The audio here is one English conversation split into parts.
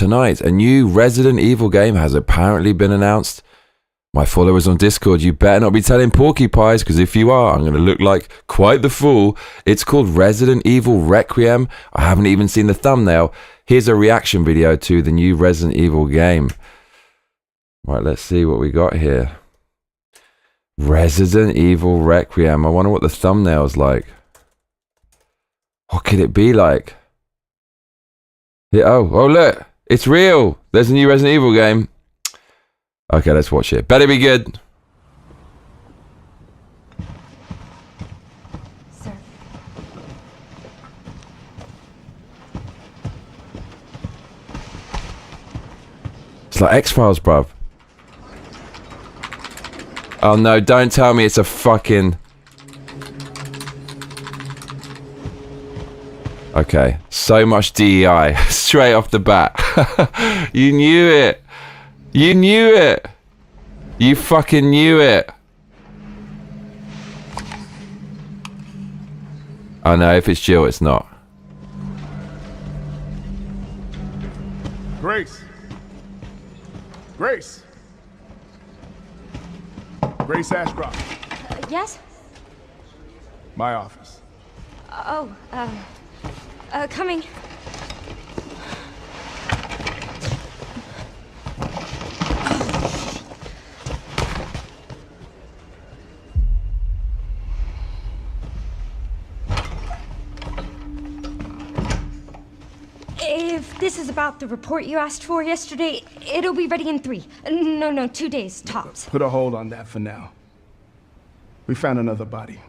Tonight, a new Resident Evil game has apparently been announced. My followers on Discord, you better not be telling porcupines, because if you are, I'm going to look like quite the fool. It's called Resident Evil Requiem. I haven't even seen the thumbnail. Here's a reaction video to the new Resident Evil game. Right, let's see what we got here. Resident Evil Requiem. I wonder what the thumbnail's like. What could it be like? Yeah, oh look. It's real. There's a new Resident Evil game. Okay, let's watch it. Better be good. Sir. It's like X-Files, bruv. Oh no, don't tell me it's a fucking... Okay, so much DEI straight off the bat. You knew it. You knew it. You fucking knew it. Oh no, if it's Jill, it's not. Grace. Grace. Grace Ashcroft. Yes? My office. Coming. If this is about the report you asked for yesterday, it'll be ready in 3. No, 2 days, tops. Put a hold on that for now. We found another body.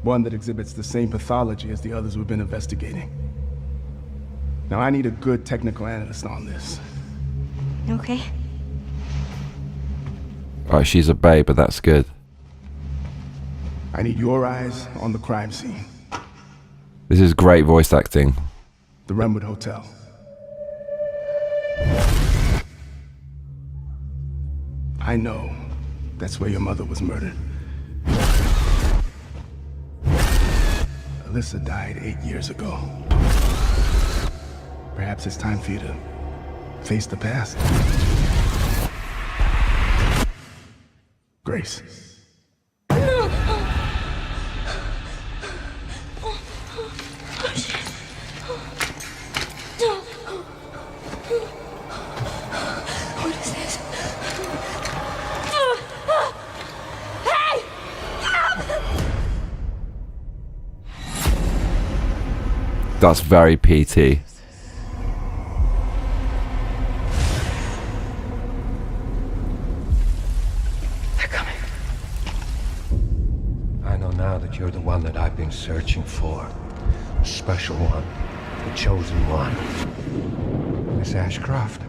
One that exhibits the same pathology as the others we've been investigating. Now I need a good technical analyst on this. Okay. Oh, she's a babe, but that's good. I need your eyes on the crime scene. This is great voice acting. The Renwood Hotel. I know that's where your mother was murdered. Alyssa died 8 years ago. Perhaps it's time for you to face the past. Grace. What is this? Hey! That's very PT. Now that you're the one that I've been searching for. The special one. The chosen one. Miss Ashcroft.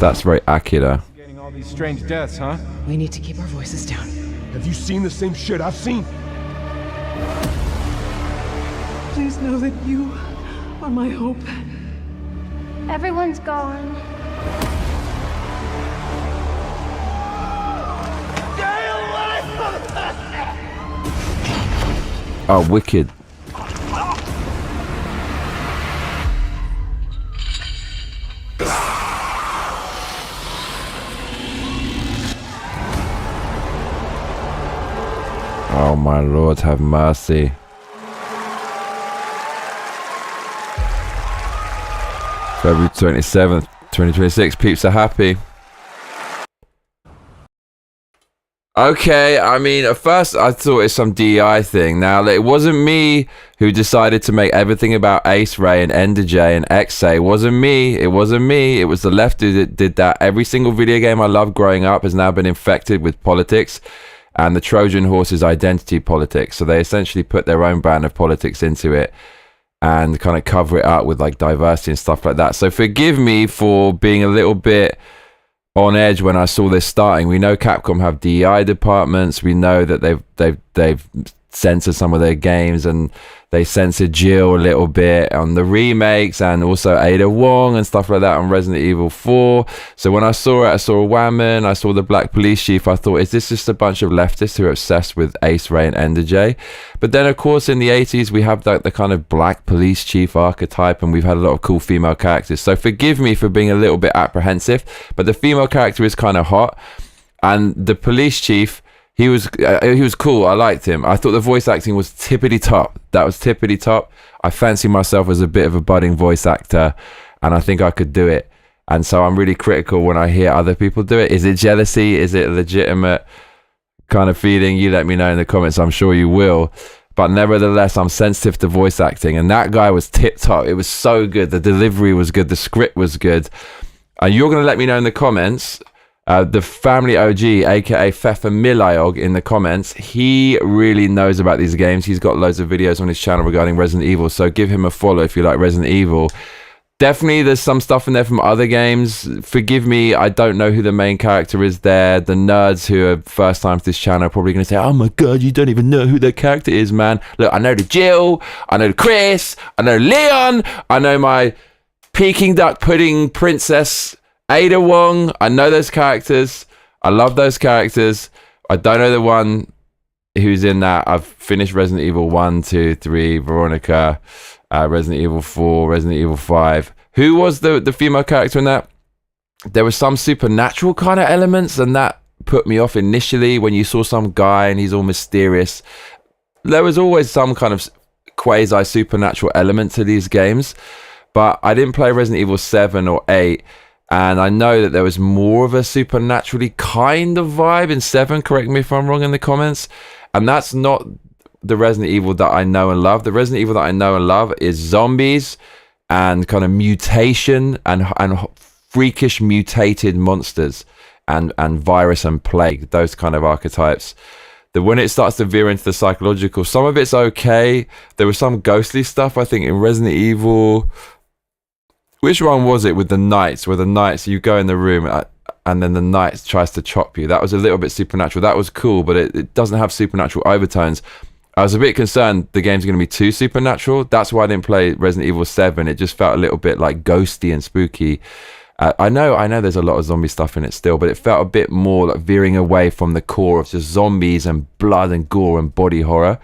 That's very accurate. Getting all these strange deaths, huh? We need to keep our voices down. Have you seen the same shit I've seen? Please know that you are my hope. Everyone's gone. Oh, wicked. Oh my Lord, have mercy. February 27th, 2026, peeps are happy. Okay, I mean, at first I thought it's some DEI thing. Now, it wasn't me who decided to make everything about Ace Ray and Ender J and X-Ray. It wasn't me. It wasn't me. It was the left who did that. Every single video game I loved growing up has now been infected with politics and the Trojan horse is identity politics. So they essentially put their own brand of politics into it and kind of cover it up with like diversity and stuff like that. So forgive me for being a little bit on edge when I saw this starting. We know Capcom have DEI departments. We know that they've censor some of their games, and they censored Jill a little bit on the remakes, and also Ada Wong and stuff like that on Resident Evil 4. So when I saw it, I saw a Whammon, I saw the Black Police Chief, I thought, is this just a bunch of leftists who are obsessed with Ace, Ray and Ender J? But then of course in the 80s we have the kind of Black Police Chief archetype, and we've had a lot of cool female characters. So forgive me for being a little bit apprehensive, but the female character is kind of hot, and the police chief, he was cool. I liked him. I thought the voice acting was tippity top. That was tippity top. I fancy myself as a bit of a budding voice actor, and I think I could do it. And so I'm really critical when I hear other people do it. Is it jealousy? Is it a legitimate kind of feeling? You let me know in the comments. I'm sure you will. But nevertheless, I'm sensitive to voice acting, and that guy was tip top. It was so good. The delivery was good. The script was good. And you're going to let me know in the comments. The family OG, aka Fefa Milayog, in the comments, he really knows about these games. He's got loads of videos on his channel regarding Resident Evil, so give him a follow if you like Resident Evil. Definitely there's some stuff in there from other games. Forgive me, I don't know who the main character is there. The nerds who are first time to this channel are probably going to say, oh my god, you don't even know who the character is, man. Look, I know the Jill, I know the Chris, I know Leon, I know my Peking duck pudding princess Ada Wong. I know those characters. I love those characters. I don't know the one who's in that. I've finished Resident Evil 1, 2, 3, Veronica, Resident Evil 4, Resident Evil 5. Who was the female character in that? There was some supernatural kind of elements, and that put me off initially when you saw some guy and he's all mysterious. There was always some kind of quasi supernatural element to these games, but I didn't play Resident Evil 7 or 8. And I know that there was more of a supernaturally kind of vibe in 7, correct me if I'm wrong in the comments. And that's not the Resident Evil that I know and love. The Resident Evil that I know and love is zombies and kind of mutation and freakish mutated monsters and virus and plague, those kind of archetypes. That when it starts to veer into the psychological, some of it's okay. There was some ghostly stuff, I think, in Resident Evil. Which one was it with the knights, where the knights, you go in the room and then the knight tries to chop you? That was a little bit supernatural. That was cool, but it doesn't have supernatural overtones. I was a bit concerned the game's going to be too supernatural. That's why I didn't play Resident Evil 7. It just felt a little bit like ghosty and spooky. I know there's a lot of zombie stuff in it still, but it felt a bit more like veering away from the core of just zombies and blood and gore and body horror.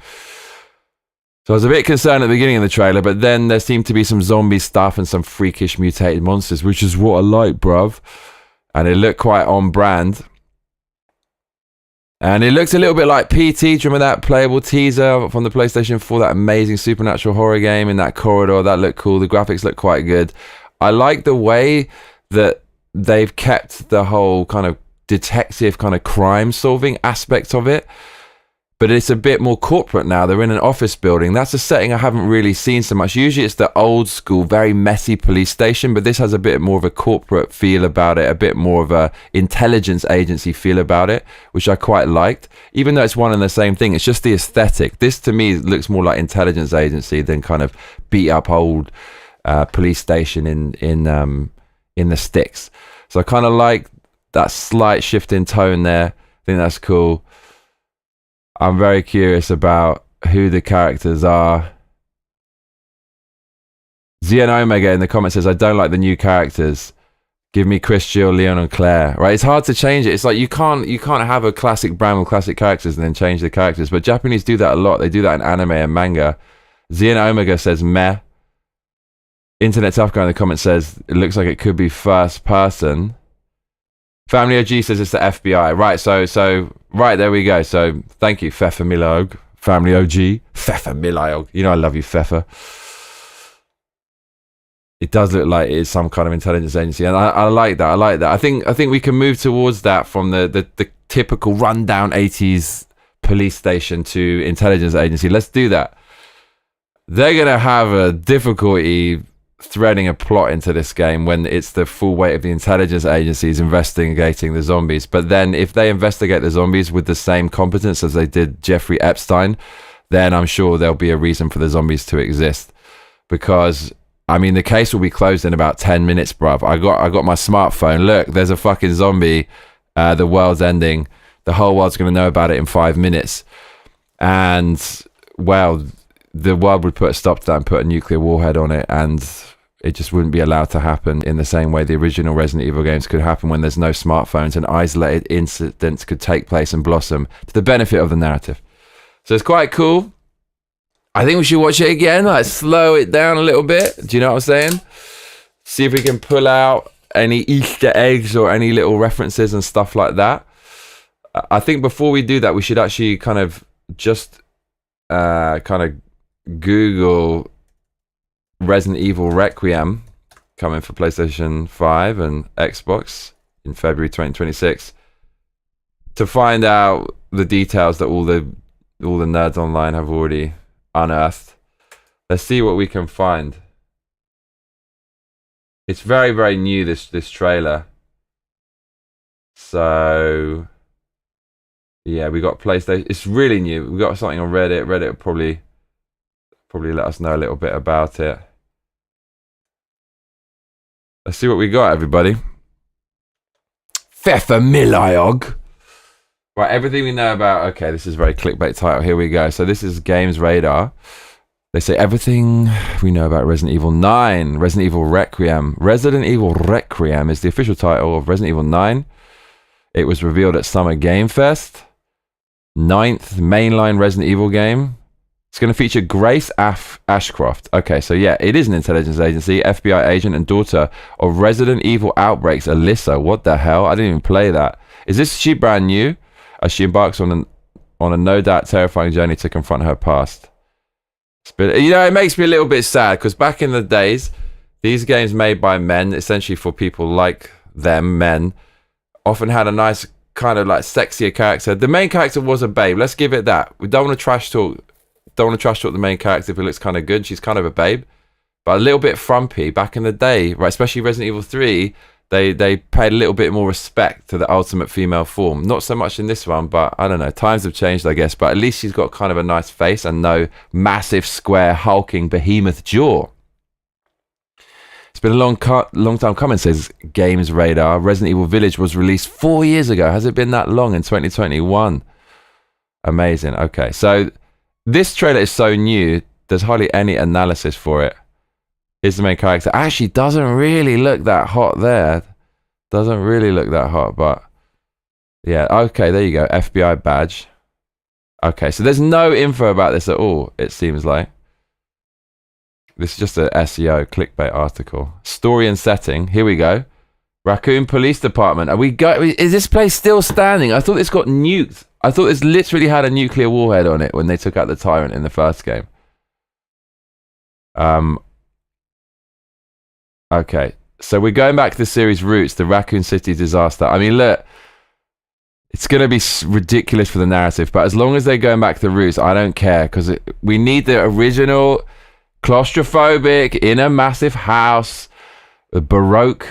So I was a bit concerned at the beginning of the trailer, but then there seemed to be some zombie stuff and some freakish mutated monsters, which is what I like, bruv. And it looked quite on brand. And it looked a little bit like PT. Do you remember that playable teaser from the PlayStation 4, that amazing supernatural horror game in that corridor? That looked cool. The graphics looked quite good. I like the way that they've kept the whole kind of detective kind of crime solving aspect of it. But it's a bit more corporate now. They're in an office building. That's a setting I haven't really seen so much. Usually it's the old school, very messy police station, but this has a bit more of a corporate feel about it, a bit more of a intelligence agency feel about it, which I quite liked. Even though it's one and the same thing, it's just the aesthetic. This to me looks more like intelligence agency than kind of beat up old police station in the sticks. So I kind of like that slight shift in tone there. I think that's cool. I'm very curious about who the characters are. Zian Omega in the comments says, I don't like the new characters. Give me Chris, Jill, Leon, and Claire. Right? It's hard to change it. It's like you can't have a classic brand with classic characters and then change the characters. But Japanese do that a lot. They do that in anime and manga. Zian Omega says, meh. Internet Tough Guy in the comments says, it looks like it could be first person. Family OG says it's the FBI. Right, so right, there we go. So thank you, Fefa Milayog. Family OG. Fefa Milayog. You know I love you, Fefa. It does look like it's some kind of intelligence agency, and I like that. I like that. I think we can move towards that from the typical rundown 80s police station to intelligence agency. Let's do that. They're gonna have a difficulty threading a plot into this game when it's the full weight of the intelligence agencies investigating the zombies. But then if they investigate the zombies with the same competence as they did Jeffrey Epstein, then I'm sure there'll be a reason for the zombies to exist. Because I mean, the case will be closed in about 10 minutes, bruv. I got my smartphone. Look, there's a fucking zombie. The world's ending. The whole world's going to know about it in 5 minutes. And, well, the world would put a stop to that and put a nuclear warhead on it, and it just wouldn't be allowed to happen in the same way the original Resident Evil games could happen when there's no smartphones, and isolated incidents could take place and blossom to the benefit of the narrative. So it's quite cool. I think we should watch it again, like slow it down a little bit. Do you know what I'm saying? See if we can pull out any Easter eggs or any little references and stuff like that. I think before we do that, we should actually kind of just Google Resident Evil Requiem, coming for PlayStation 5 and Xbox in February 2026, to find out the details that all the nerds online have already unearthed. Let's see what we can find. It's very, very new, this trailer. So yeah, we got PlayStation. It's really new. We got something on Reddit. Reddit will probably let us know a little bit about it. Let's see what we got, everybody. Pfeffermilliog. Right, everything we know about... Okay, this is a very clickbait title. Here we go. So this is Games Radar. They say everything we know about Resident Evil 9. Resident Evil Requiem. Resident Evil Requiem is the official title of Resident Evil 9. It was revealed at Summer Game Fest. 9th mainline Resident Evil game. It's going to feature Grace Ashcroft. Okay, so yeah, it is an intelligence agency, FBI agent and daughter of Resident Evil Outbreak's Alyssa. What the hell? I didn't even play that. Is she brand new? As she embarks on a no doubt terrifying journey to confront her past. But, you know, it makes me a little bit sad, because back in the days, these games made by men, essentially for people like them, men, often had a nice kind of like sexier character. The main character was a babe. Let's give it that. We don't want to trash talk the main character if it looks kind of good. She's kind of a babe, but a little bit frumpy back in the day, right? Especially Resident Evil 3, they paid a little bit more respect to the ultimate female form. Not so much in this one, but I don't know. Times have changed, I guess. But at least she's got kind of a nice face and no massive, square, hulking behemoth jaw. It's been a long time coming, says Games Radar. Resident Evil Village was released 4 years ago. Has it been that long? In 2021? Amazing. Okay, so this trailer is so new, there's hardly any analysis for it. Is the main character actually doesn't really look that hot there. Doesn't really look that hot, but yeah, okay, there you go. FBI badge. Okay, so there's no info about this at all, it seems like. This is just an SEO clickbait article. Story and setting. Here we go. Raccoon Police Department. Is this place still standing? I thought this got nuked. I thought this literally had a nuclear warhead on it when they took out the Tyrant in the first game. Okay, so we're going back to the series roots, the Raccoon City disaster. I mean, look, it's going to be ridiculous for the narrative, but as long as they're going back to the roots, I don't care, because we need the original claustrophobic, in a massive house, a Baroque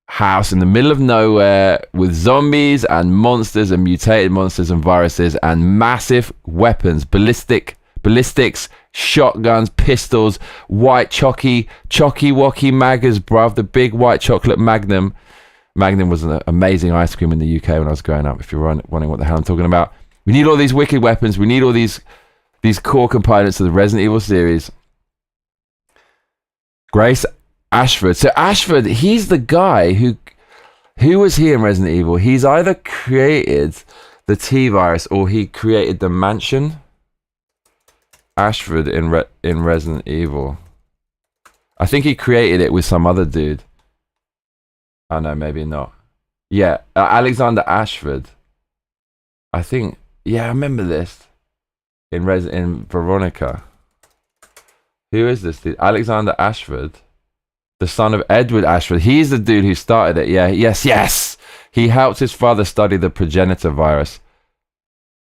house in the middle of nowhere with zombies and monsters and mutated monsters and viruses and massive weapons, ballistics, shotguns, pistols, white chocky wocky maggers, bruv, the big white chocolate Magnum. Magnum was an amazing ice cream in the UK when I was growing up, if you're wondering what the hell I'm talking about. We need all these wicked weapons. We need all these core components of the Resident Evil series. Grace Ashford. So Ashford, he's the guy who was he in Resident Evil? He's either created the T-virus or he created the mansion. Ashford in Resident Evil. I think he created it with some other dude. Oh no, maybe not. Yeah, Alexander Ashford. I think. Yeah, I remember this. In Veronica. Who is this dude? Alexander Ashford. The son of Edward Ashford. He's the dude who started it. Yeah, yes. He helped his father study the progenitor virus.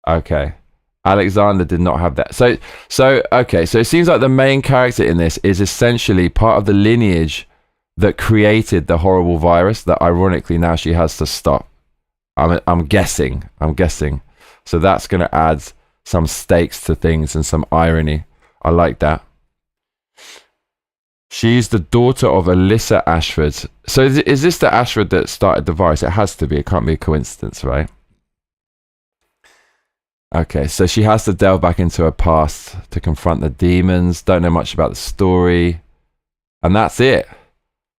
Okay. Alexander did not have that. So okay, so it seems like the main character in this is essentially part of the lineage that created the horrible virus that ironically now she has to stop. I'm guessing. So that's going to add some stakes to things and some irony. I like that. She's the daughter of Alyssa Ashford. So is this the Ashford that started the virus? It has to be. It can't be a coincidence, right? Okay, so she has to delve back into her past to confront the demons. Don't know much about the story. And that's it.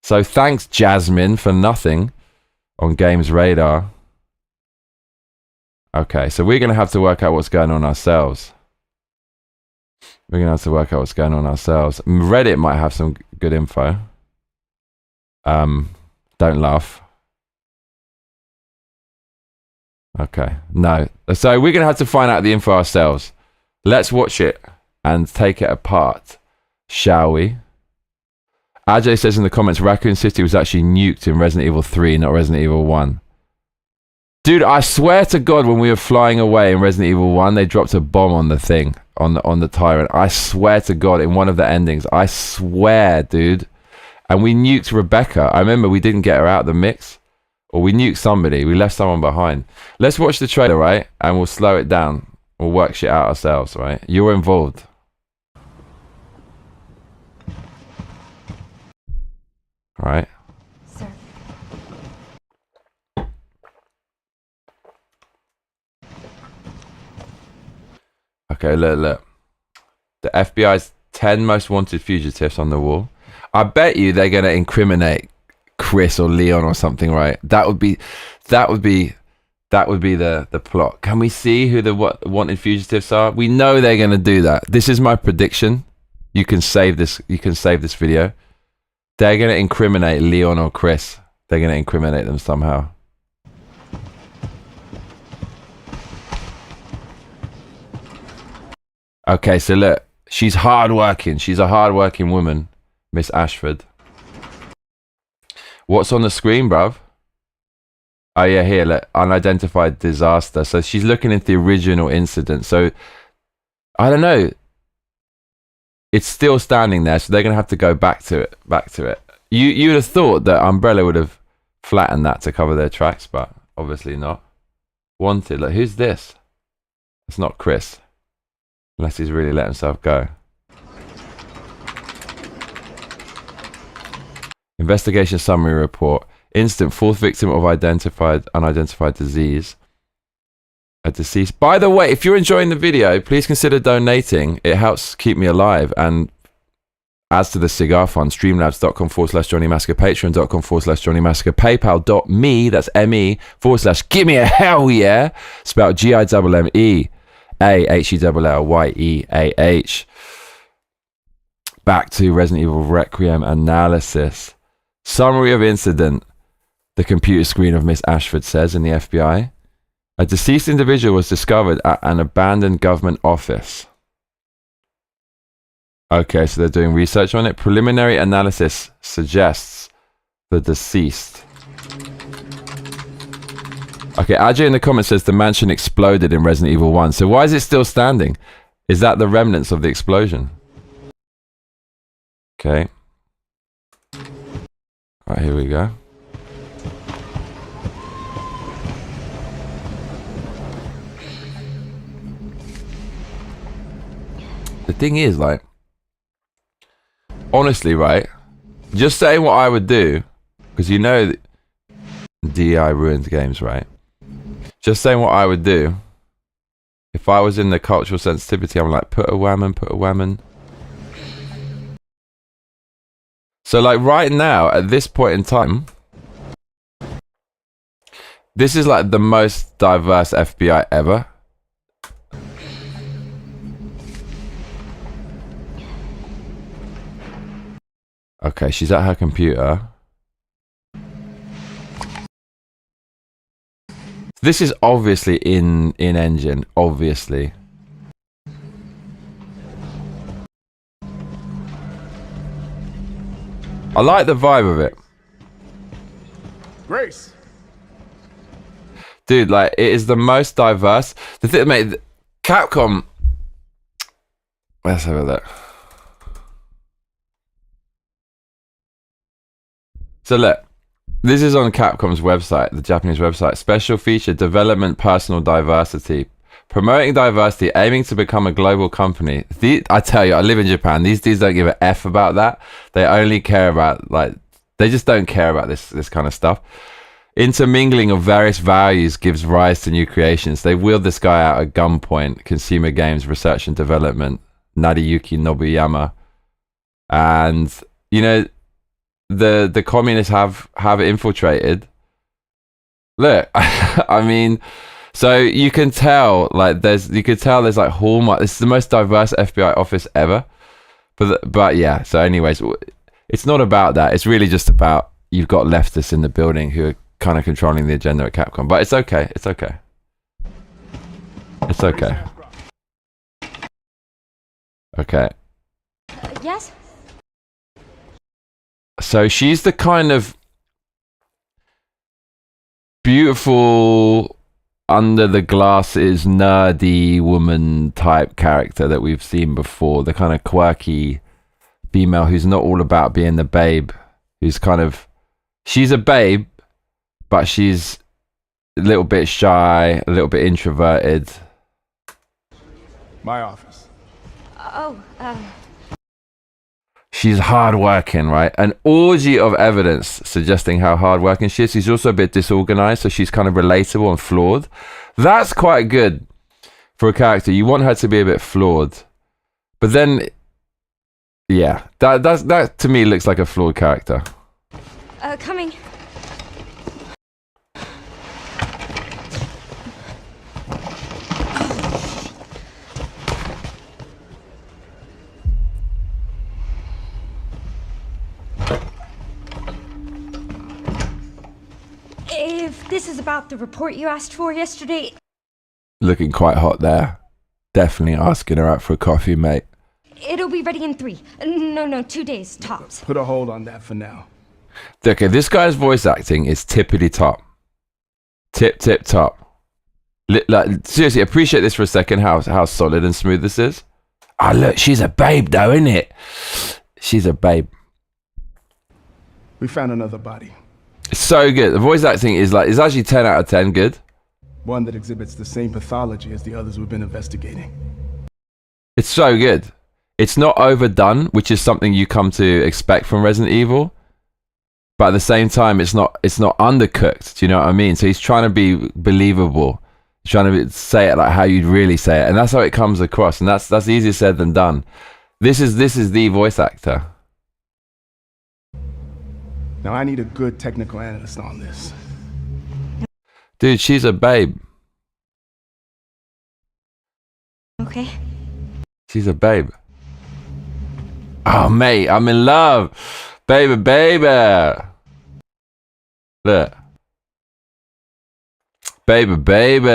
So thanks, Jasmine, for nothing on Games Radar. Okay, so we're going to have to work out what's going on ourselves. Reddit might have some good info. Don't laugh. Okay, no. So we're going to have to find out the info ourselves. Let's watch it and take it apart, shall we? Ajay says in the comments, Raccoon City was actually nuked in Resident Evil 3, not Resident Evil 1. Dude, I swear to God, when we were flying away in Resident Evil 1, they dropped a bomb on the thing, on the Tyrant. I swear to God, in one of the endings. I swear, dude. And we nuked Rebecca. I remember we didn't get her out of the mix. Or we nuked somebody. We left someone behind. Let's watch the trailer, right? And we'll slow it down. We'll work shit out ourselves, right? You're involved. Right? Sir. Okay, look. The FBI's 10 most wanted fugitives on the wall. I bet you they're going to incriminate Chris or Leon or something, right? That would be the plot. Can we see who the wanted fugitives are? We know they're going to do that. This is my prediction. You can save this video. They're going to incriminate Leon or Chris. They're going to incriminate them somehow. Okay, so look. She's hardworking. She's a hardworking woman, Miss Ashford. What's on the screen, bruv? Oh, yeah, here, look. Unidentified disaster. So she's looking into the original incident. So, I don't know. It's still standing there, so they're going to have to go back to it. You would have thought that Umbrella would have flattened that to cover their tracks, but obviously not. Wanted. Look, who's this? It's not Chris. Unless he's really let himself go. Investigation summary report. Incident, fourth victim of unidentified disease. A deceased. By the way, if you're enjoying the video, please consider donating. It helps keep me alive and adds to the cigar fund. Streamlabs.com/Johnny Massacre, Patreon.com/Johnny Massacre, PayPal.me, that's ME, / give me a hell yeah, spelled GIMMEAHELLYEAH. Back to Resident Evil Requiem analysis. Summary of incident. The computer screen of Miss Ashford says in the FBI. A deceased individual was discovered at an abandoned government office. Okay, so they're doing research on it. Preliminary analysis suggests the deceased. Okay, Ajay in the comments says the mansion exploded in Resident Evil 1. So why is it still standing? Is that the remnants of the explosion? Okay. Right, here we go. The thing is, like, honestly, right, just saying what I would do, because you know that DI ruins games, right? Just saying what I would do, if I was in the cultural sensitivity, I'm like, put a whammon. So, like, right now, at this point in time, this is like the most diverse FBI ever. Okay, she's at her computer. This is obviously in engine, obviously. I like the vibe of it. Grace. Dude, like, it is the most diverse. The thing, mate, Capcom. Let's have a look. So look, this is on Capcom's website, the Japanese website. Special feature, development, personal diversity. Promoting diversity, aiming to become a global company. I tell you, I live in Japan. These dudes don't give a F about that. They only care about, like, they just don't care about this kind of stuff. intermingling of various values gives rise to new creations. They wheeled this guy out at gunpoint. Consumer Games Research and Development, Nariyuki Nobuyama, and you know, the communists have infiltrated. Look, I mean, so you can tell like there's like hallmark. This is the most diverse FBI office ever. But yeah. So anyways, it's not about that. It's really just about you've got leftists in the building who are kind of controlling the agenda at Capcom. But it's okay. It's okay. It's okay. Okay. Yes? So she's the kind of beautiful, under the glasses, nerdy woman type character that we've seen before. The kind of quirky female who's not all about being the babe. Who's kind of... She's a babe, but she's a little bit shy, a little bit introverted. My office. Oh, She's hardworking, right? An orgy of evidence suggesting how hardworking she is. She's also a bit disorganized, so she's kind of relatable and flawed. That's quite good for a character. You want her to be a bit flawed. But then, yeah, that to me looks like a flawed character. coming. If this is about the report you asked for yesterday... Looking quite hot there. Definitely asking her out for a coffee, mate. It'll be ready in 3. No, 2 days, tops. Put a hold on that for now. Okay, this guy's voice acting is tippity top. Tip top. Like, seriously, appreciate this for a second, how solid and smooth this is. Oh, look, she's a babe though, isn't it? She's a babe. We found another body. It's so good. The voice acting is actually 10 out of 10 good. One that exhibits the same pathology as the others we've been investigating. It's so good. It's not overdone, which is something you come to expect from Resident Evil. But at the same time, it's not undercooked. Do you know what I mean? So he's trying to be believable. He's trying to say it like how you'd really say it. And that's how it comes across. And that's easier said than done. This is the voice actor. Now I need a good technical analyst on this. Dude, she's a babe. Okay. She's a babe. Oh, mate, I'm in love. Baby. Look. Baby.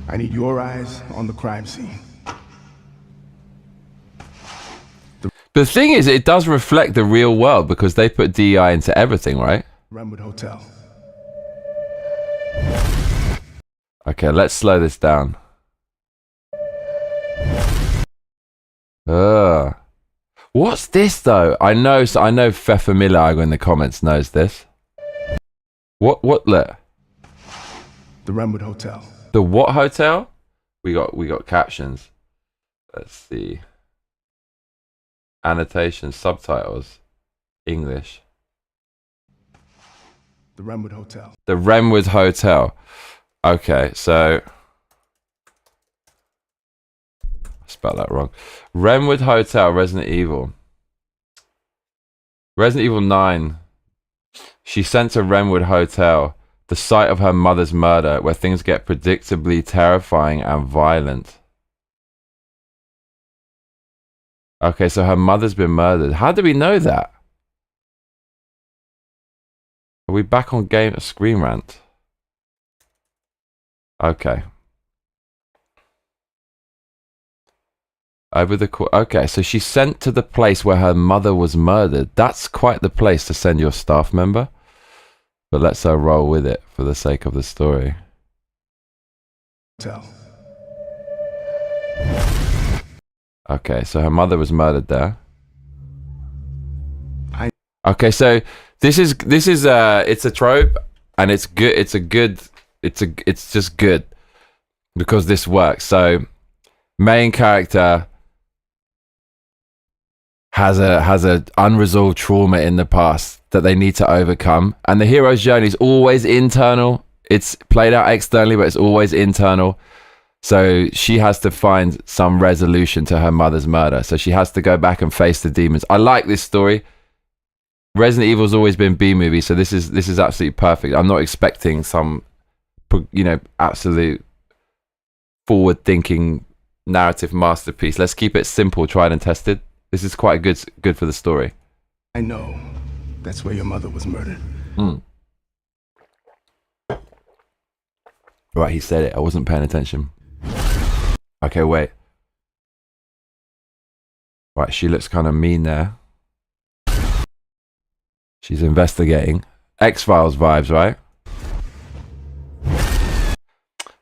I need your eyes on the crime scene. The thing is, it does reflect the real world because they put DEI into everything, right? Renwood Hotel. Okay, let's slow this down. What's this though? I know Fefamilago in the comments knows this. What look? The Renwood Hotel. The what hotel? We got captions. Let's see. Annotations, subtitles, English. The Renwood Hotel. The Renwood Hotel. Okay, so I spelled that wrong. Renwood Hotel, Resident Evil. Resident Evil 9. She sent to Renwood Hotel, the site of her mother's murder, where things get predictably terrifying and violent. Okay, so her mother's been murdered. How do we know that? Are we back on game Screen Rant? Okay. Okay, so she's sent to the place where her mother was murdered. That's quite the place to send your staff member. But let's roll with it for the sake of the story. Hotel. Okay, so her mother was murdered there. Okay, so this is it's a trope, and it's good. It's just good because this works. So main character has a unresolved trauma in the past that they need to overcome, and the hero's journey is always internal. It's played out externally, but it's always internal. So she has to find some resolution to her mother's murder. So she has to go back and face the demons. I like this story. Resident Evil's always been B-movie, so this is absolutely perfect. I'm not expecting some, absolute forward-thinking narrative masterpiece. Let's keep it simple, tried and tested. This is quite good for the story. I know that's where your mother was murdered. Right, he said it. I wasn't paying attention. Okay, wait. Right, she looks kind of mean there. She's investigating. X-Files vibes, right?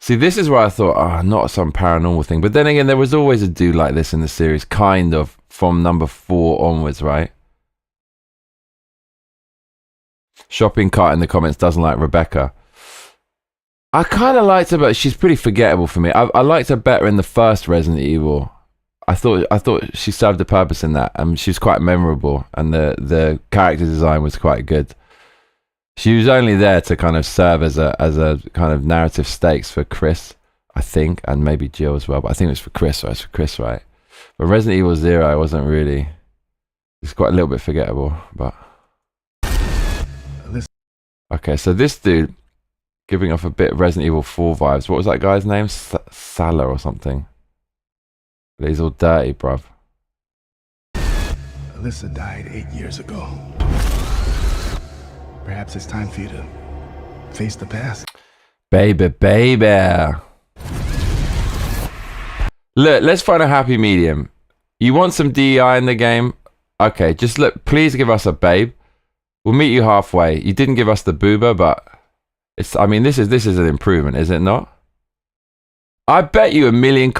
See, this is where I thought, not some paranormal thing. But then again, there was always a dude like this in the series, kind of, from number 4 onwards, right? Shopping cart in the comments doesn't like Rebecca. I kind of liked her, but she's pretty forgettable for me. I liked her better in the first Resident Evil. I thought she served a purpose in that, and she was quite memorable, and the character design was quite good. She was only there to kind of serve as a kind of narrative stakes for Chris, I think, and maybe Jill as well. But I think it was for Chris, right? It's for Chris, right? But Resident Evil 0, I wasn't really. It's quite a little bit forgettable, but. Okay, so this dude giving off a bit of Resident Evil 4 vibes. What was that guy's name? Salah or something. But he's all dirty, bruv. Alyssa died 8 years ago. Perhaps it's time for you to face the past. Baby. Look, let's find a happy medium. You want some DEI in the game? Okay, just look, please give us a babe. We'll meet you halfway. You didn't give us the boober, but this is an improvement, is it not? I bet you £1 million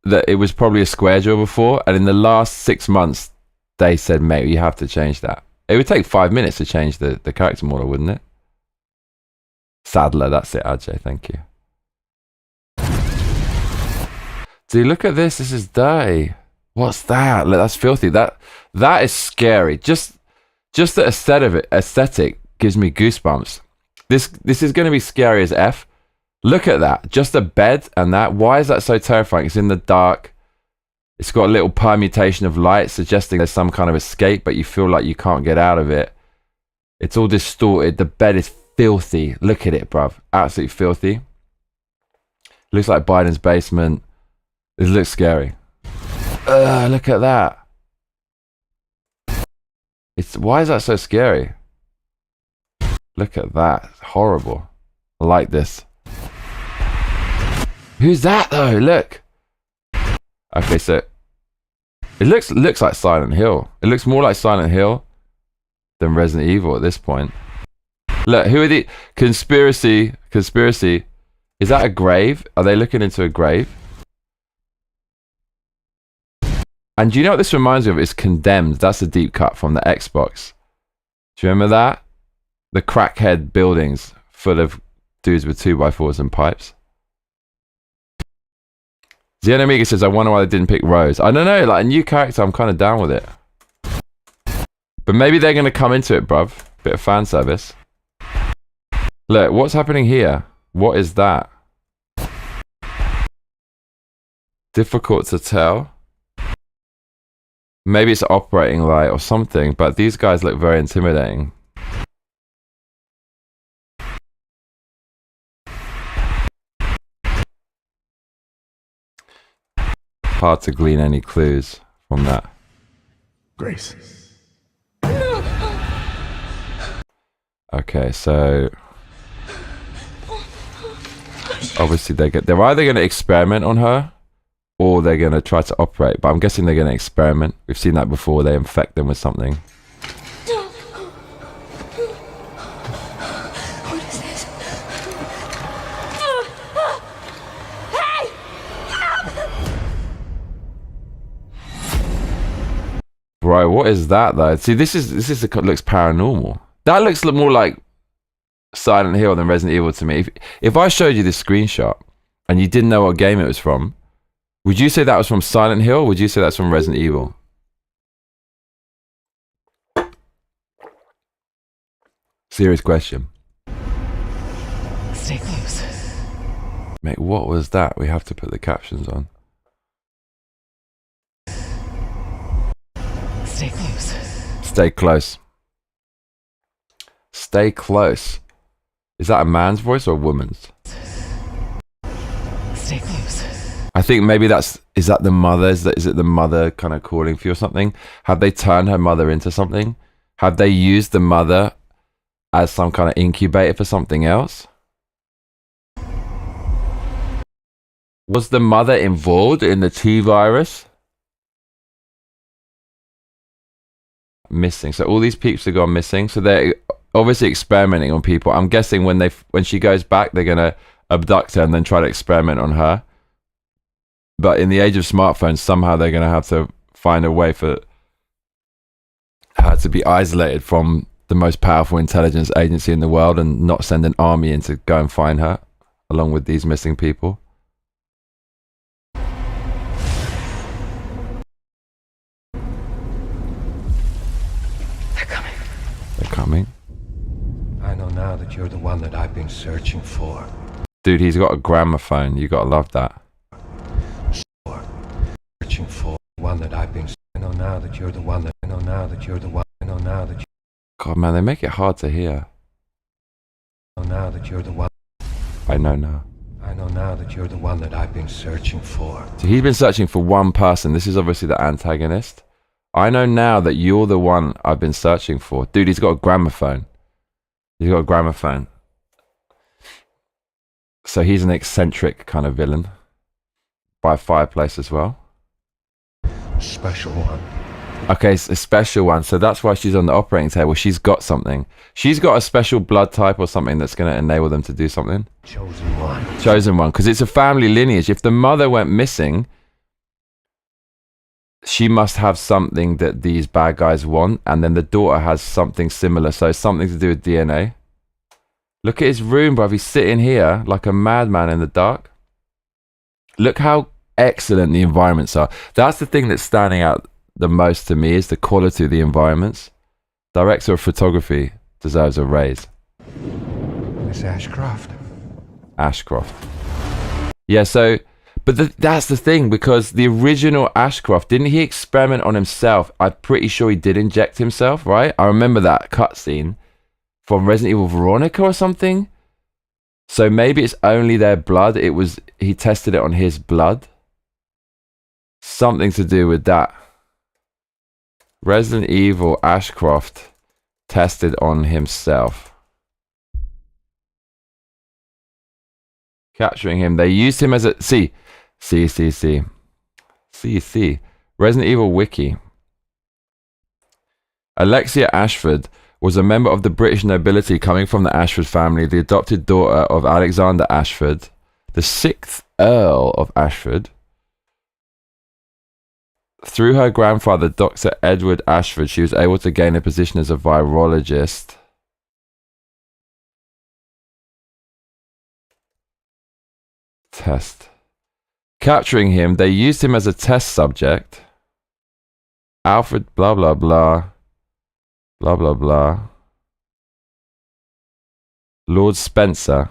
that it was probably a square jaw before, and in the last 6 months, they said, mate, you have to change that. It would take 5 minutes to change the character model, wouldn't it? Sadler, that's it, Ajay, thank you. Dude, look at this. This is dirty. What's that? Look, that's filthy. That is scary. Just the aesthetic gives me goosebumps. This is going to be scary as F. Look at that. Just a bed and that. Why is that so terrifying? It's in the dark. It's got a little permutation of light suggesting there's some kind of escape, but you feel like you can't get out of it. It's all distorted. The bed is filthy. Look at it, bruv. Absolutely filthy. Looks like Biden's basement. This looks scary. Look at that. Why is that so scary? Look at that. It's horrible. I like this. Who's that though? Look. Okay, so it looks like Silent Hill. It looks more like Silent Hill than Resident Evil at this point. Look, who are the conspiracy? Is that a grave? Are they looking into a grave? And do you know what this reminds me of? It's Condemned. That's a deep cut from the Xbox. Do you remember that? The crackhead buildings full of dudes with 2x4s and pipes. Xenomega says, I wonder why they didn't pick Rose. I don't know, like a new character, I'm kind of down with it. But maybe they're going to come into it, bruv. Bit of fan service. Look, what's happening here? What is that? Difficult to tell. Maybe it's operating light or something, but these guys look very intimidating. Hard to glean any clues from that. Grace. Okay, so obviously they're either going to experiment on her or they're going to try to operate, but I'm guessing they're going to experiment. We've seen that before. They infect them with something. What is this? Hey! Bro, what is that though? See, this looks paranormal. That looks more like Silent Hill than Resident Evil to me. If I showed you this screenshot and you didn't know what game it was from, would you say that was from Silent Hill or would you say that's from Resident Evil? Serious question. Stay close. Mate, what was that? We have to put the captions on. Stay close. Stay close. Stay close. Is that a man's voice or a woman's? Stay close. I think maybe is that the mother? Is it the mother kind of calling for you or something? Have they turned her mother into something? Have they used the mother as some kind of incubator for something else? Was the mother involved in the T virus? Missing. So all these peeps have gone missing. So they're obviously experimenting on people. I'm guessing when she goes back, they're gonna abduct her and then try to experiment on her. But in the age of smartphones, somehow they're gonna have to find a way for her to be isolated from the most powerful intelligence agency in the world and not send an army in to go and find her, along with these missing people. They're coming. They're coming. I know now that you're the one that I've been searching for. Dude, he's got a gramophone. You gotta love that. Searching for one that I've been. I know now that you're the one that. I know now that you're the one. I know now that. God, man, they make it hard to hear. I know now that you're the one. I know now. I know now that you're the one that I've been searching for. So he's been searching for one person. This is obviously the antagonist. I know now that you're the one I've been searching for. Dude, he's got a gramophone. He's got a gramophone. So he's an eccentric kind of villain. By a fireplace as well. Special one. Okay, it's a special one. So that's why she's on the operating table. She's got something. She's got a special blood type or something that's going to enable them to do something. Chosen one. Chosen one. Because it's a family lineage. If the mother went missing, she must have something that these bad guys want. And then the daughter has something similar. So something to do with DNA. Look at his room, bruv. He's sitting here like a madman in the dark. Look how excellent the environments are. That's the thing that's standing out the most to me, is the quality of the environments. Director of photography deserves a raise. Miss Ashcroft. Ashcroft. Yeah, so, but that's the thing, because the original Ashcroft, didn't he experiment on himself? I'm pretty sure he did inject himself, right? I remember that cutscene from Resident Evil Veronica or something. So maybe it's only their blood. He tested it on his blood. Something to do with that. Resident Evil Ashcroft tested on himself. Capturing him. They used him as a... See. Resident Evil Wiki. Alexia Ashford was a member of the British nobility coming from the Ashford family, the adopted daughter of Alexander Ashford, the 6th Earl of Ashford. Through her grandfather, Dr. Edward Ashford, she was able to gain a position as a virologist. Test. Capturing him, they used him as a test subject. Alfred, blah, blah, blah. Blah, blah, blah. Lord Spencer.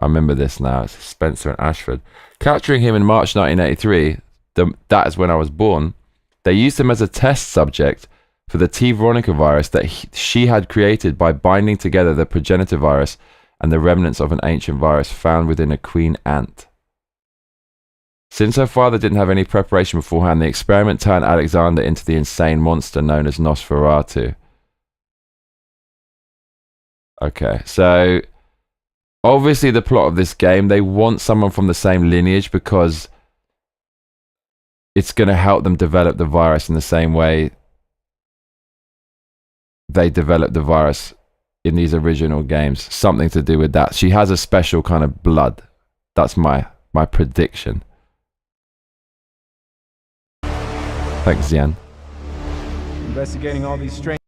I remember this now. It's Spencer and Ashford. Capturing him in March 1983. That is when I was born. They used him as a test subject for the T. Veronica virus that she had created by binding together the progenitor virus and the remnants of an ancient virus found within a queen ant. Since her father didn't have any preparation beforehand, the experiment turned Alexander into the insane monster known as Nosferatu. Okay, so obviously the plot of this game, they want someone from the same lineage because it's going to help them develop the virus in the same way they developed the virus in these original games. Something to do with that. She has a special kind of blood. That's my prediction. Thanks, Zian. Investigating all these strange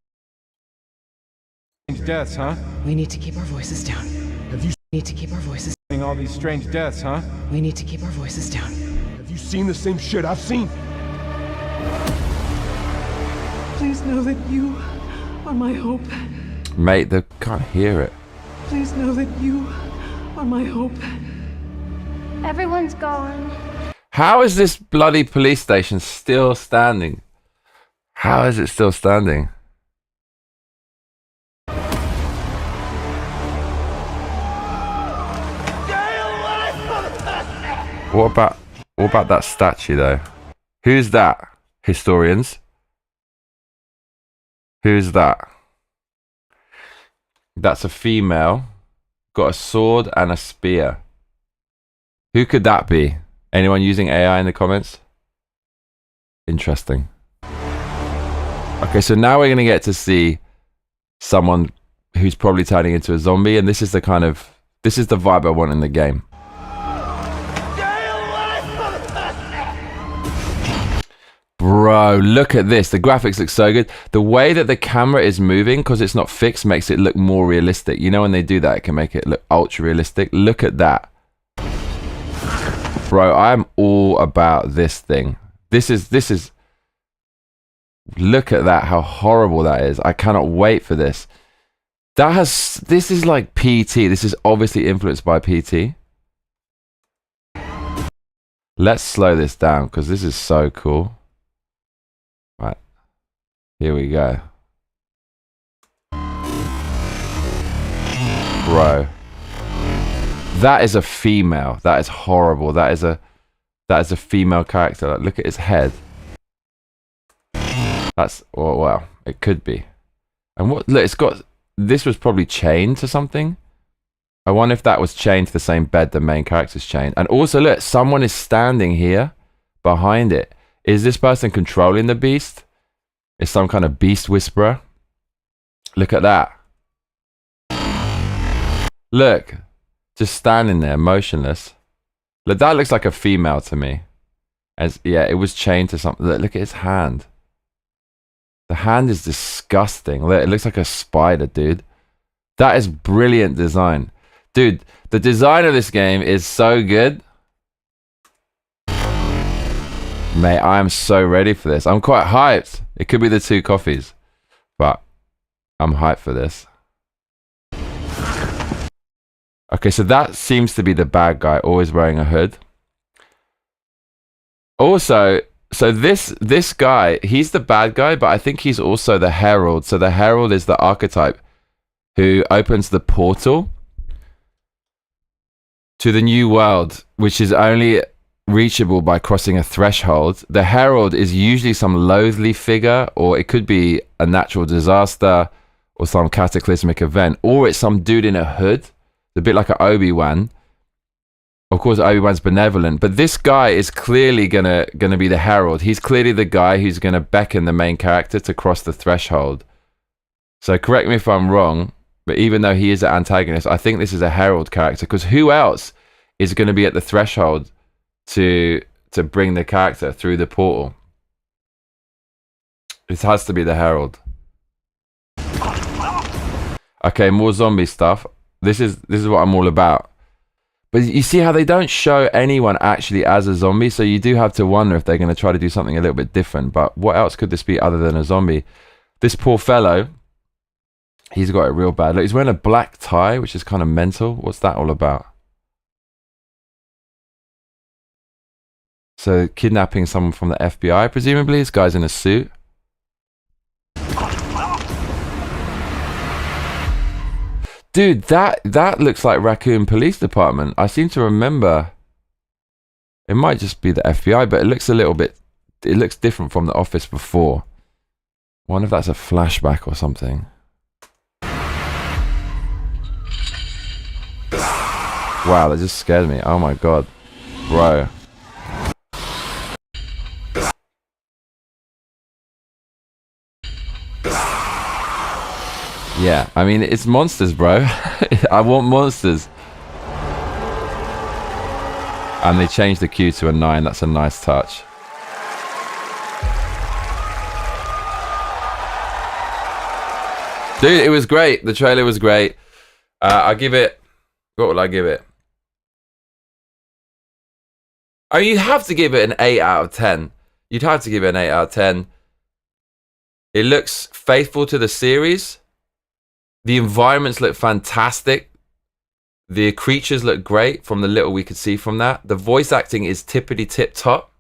deaths, huh? We need to keep our voices down. Need to keep our voices. All these strange deaths, huh? We need to keep our voices down. Have you seen the same shit I've seen? Please know that you are my hope. Mate, they can't hear it. Please know that you are my hope. Everyone's gone. How is this bloody police station still standing? How is it still standing? What about that statue though? Who's that? Historians? Who's that? That's a female. Got a sword and a spear. Who could that be? Anyone using AI in the comments? Interesting. Okay, so now we're going to get to see someone who's probably turning into a zombie, and this is the vibe I want in the game. Bro, look at this. The graphics look so good. The way that the camera is moving, because it's not fixed, makes it look more realistic. You know, when they do that, it can make it look ultra realistic. Look at that. Bro, I'm all about this thing. This is... Look at that, how horrible that is. I cannot wait for this. This is like PT. This is obviously influenced by PT. Let's slow this down, because this is so cool. Right, here we go. Bro, that is a female. That is horrible. That is a female character. Like, look at his head. That's, oh, well, it could be. And what? Look, it's got. This was probably chained to something. I wonder if that was chained to the same bed the main character's chained. And also, look, someone is standing here behind it. Is this person controlling the beast? Is some kind of beast whisperer? Look at that. Look, just standing there, motionless. Look, that looks like a female to me. Yeah, it was chained to something. Look at his hand. The hand is disgusting. Look, it looks like a spider, dude. That is brilliant design. Dude, the design of this game is so good. Mate, I am so ready for this. I'm quite hyped. It could be the 2 coffees, but I'm hyped for this. Okay, so that seems to be the bad guy, always wearing a hood. Also, so this guy, he's the bad guy, but I think he's also the herald. So the herald is the archetype who opens the portal to the new world, which is only reachable by crossing a threshold. The herald is usually some loathly figure, or it could be a natural disaster or some cataclysmic event, or it's some dude in a hood, a bit like an Obi-Wan. Of course, Obi-Wan's benevolent, but this guy is clearly gonna be the herald. He's clearly the guy who's gonna beckon the main character to cross the threshold. So correct me if I'm wrong, but even though he is an antagonist, I think this is a herald character, because who else is going to be at the threshold to bring the character through the portal? This has to be the herald. Okay, more zombie stuff. This is what I'm all about. But you see how they don't show anyone actually as a zombie, so you do have to wonder if they're going to try to do something a little bit different. But what else could this be other than a zombie? This poor fellow, he's got it real bad. Look, he's wearing a black tie, which is kind of mental. What's that all about? So, kidnapping someone from the FBI, presumably. This guy's in a suit. Dude, that looks like Raccoon Police Department. I seem to remember. It might just be the FBI, but it looks a little bit... It looks different from the office before. I wonder if that's a flashback or something. Wow, that just scared me. Oh my god. Bro. Yeah, I mean, it's monsters, bro. I want monsters. And they changed the Q to a 9. That's a nice touch. Dude, it was great. The trailer was great. I give it... What will I give it? Oh, you have to give it an 8 out of 10. You'd have to give it an 8 out of 10. It looks faithful to the series. The environments look fantastic. The creatures look great from the little we could see from that. The voice acting is tippity tip top.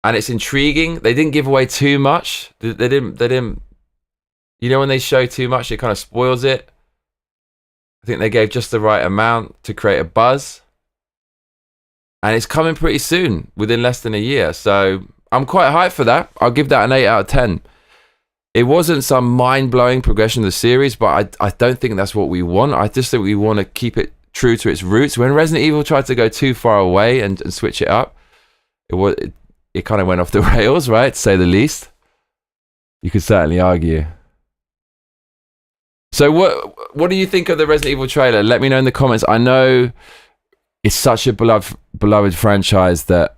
And it's intriguing. They didn't give away too much. They didn't, you know, when they show too much, it kind of spoils it. I think they gave just the right amount to create a buzz. And it's coming pretty soon, within less than a year. So I'm quite hyped for that. I'll give that an 8 out of 10. It wasn't some mind-blowing progression of the series, but I don't think that's what we want. I just think we want to keep it true to its roots. When Resident Evil tried to go too far away and switch it up, it kind of went off the rails, right, to say the least. You could certainly argue. So what do you think of the Resident Evil trailer? Let me know in the comments. I know it's such a beloved franchise that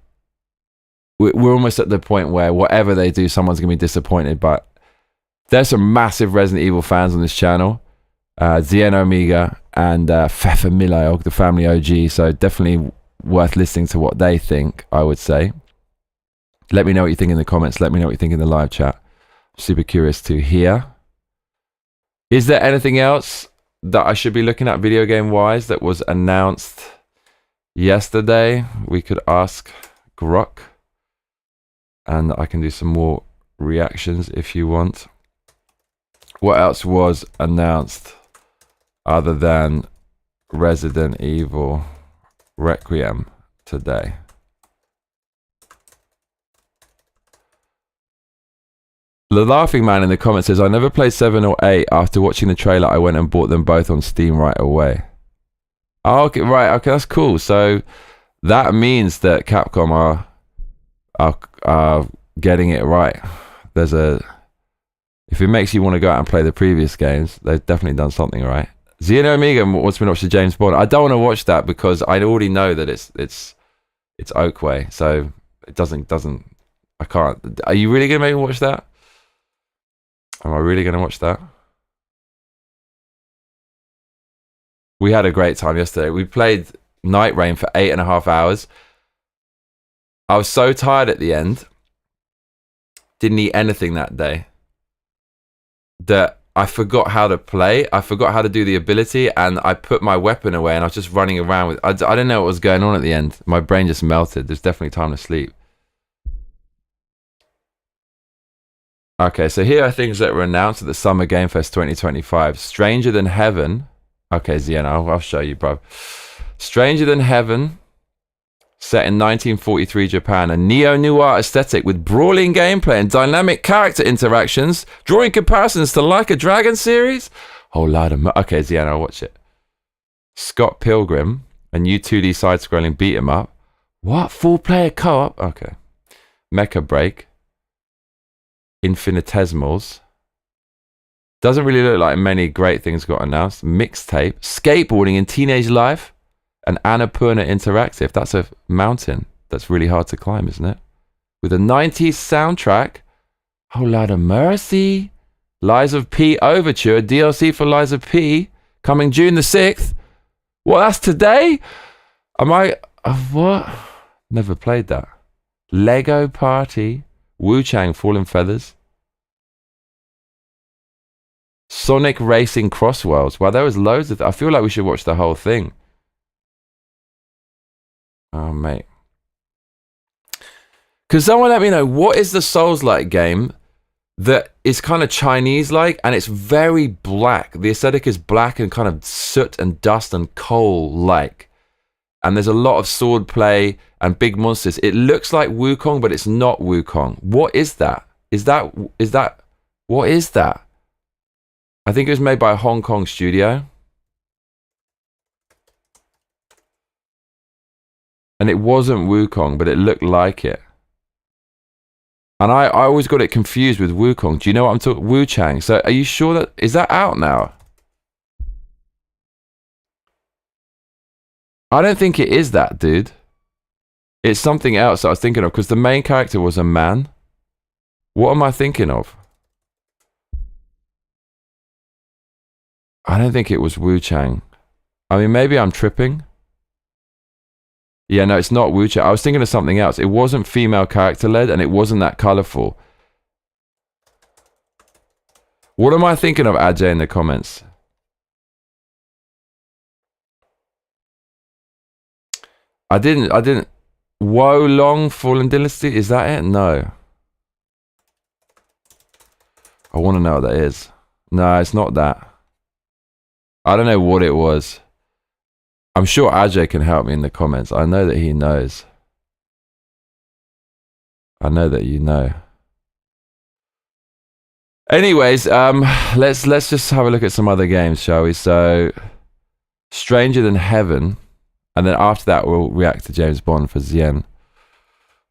we're almost at the point where whatever they do, someone's going to be disappointed, but there's some massive Resident Evil fans on this channel. Zien Omega and Fefa Milayog, the family OG. So definitely worth listening to what they think, I would say. Let me know what you think in the comments. Let me know what you think in the live chat. I'm super curious to hear. Is there anything else that I should be looking at video game wise that was announced yesterday? We could ask Grok. And I can do some more reactions if you want. What else was announced other than Resident Evil Requiem today? The Laughing Man in the comments says, I never played 7 or 8. After watching the trailer, I went and bought them both on Steam right away. Oh, okay, right, okay, that's cool. So that means that Capcom are getting it right. If it makes you want to go out and play the previous games, they've definitely done something right. Xeno Omega wants me to watch the James Bond. I don't want to watch that because I already know that it's Oakway, so it doesn't. I can't. Are you really gonna make me watch that? Am I really gonna watch that? We had a great time yesterday. We played Night Rain for 8.5 hours. I was so tired at the end. Didn't eat anything that day. That I forgot how to play. I forgot how to do the ability, and I put my weapon away, and I was just running around with. I didn't know what was going on at the end. My brain just melted. There's definitely time to sleep. Okay, so here are things that were announced at the Summer Game Fest 2025. Stranger Than Heaven. Okay, Zien, I'll show you, bro. Stranger Than Heaven. Set in 1943 Japan, a neo-noir aesthetic with brawling gameplay and dynamic character interactions, drawing comparisons to Like a Dragon series. Whole lot of... Okay, Ziana, I'll watch it. Scott Pilgrim, a new 2D side-scrolling beat-em-up. What? Full-player co-op? Okay. Mecha Break. Infinitesimals. Doesn't really look like many great things got announced. Mixtape. Skateboarding in Teenage Life. And Annapurna Interactive. That's a mountain that's really hard to climb, isn't it? With a 90s soundtrack. Whole lot of mercy. Lies of P Overture. DLC for Lies of P. Coming June the 6th. What, that's today? Am I... what? Never played that. Lego Party. Wu Chang Fallen Feathers. Sonic Racing Crossworlds. Wow, there was loads of... I feel like we should watch the whole thing. Oh, mate. Could someone let me know, what is the Souls-like game that is kind of Chinese-like and it's very black? The aesthetic is black and kind of soot and dust and coal-like. And there's a lot of sword play and big monsters. It looks like Wukong, but it's not Wukong. What is that? What is that? I think it was made by a Hong Kong studio. And it wasn't Wukong, but it looked like it. And I always got it confused with Wukong. Do you know what I'm talking? Wu Chang. So are you sure that... Is that out now? I don't think it is that, dude. It's something else that I was thinking of, because the main character was a man. What am I thinking of? I don't think it was Wu Chang. I mean, maybe I'm tripping. Yeah, no, it's not Wu Chang. I was thinking of something else. It wasn't female character led, and it wasn't that colorful. What am I thinking of, Ajay, in the comments? I didn't. Woe Long Fallen Dynasty, is that it? No. I want to know what that is. No, it's not that. I don't know what it was. I'm sure Ajay can help me in the comments. I know that he knows. I know that you know. Anyways, let's just have a look at some other games, shall we? So, Stranger Than Heaven, and then after that we'll react to James Bond for Zien.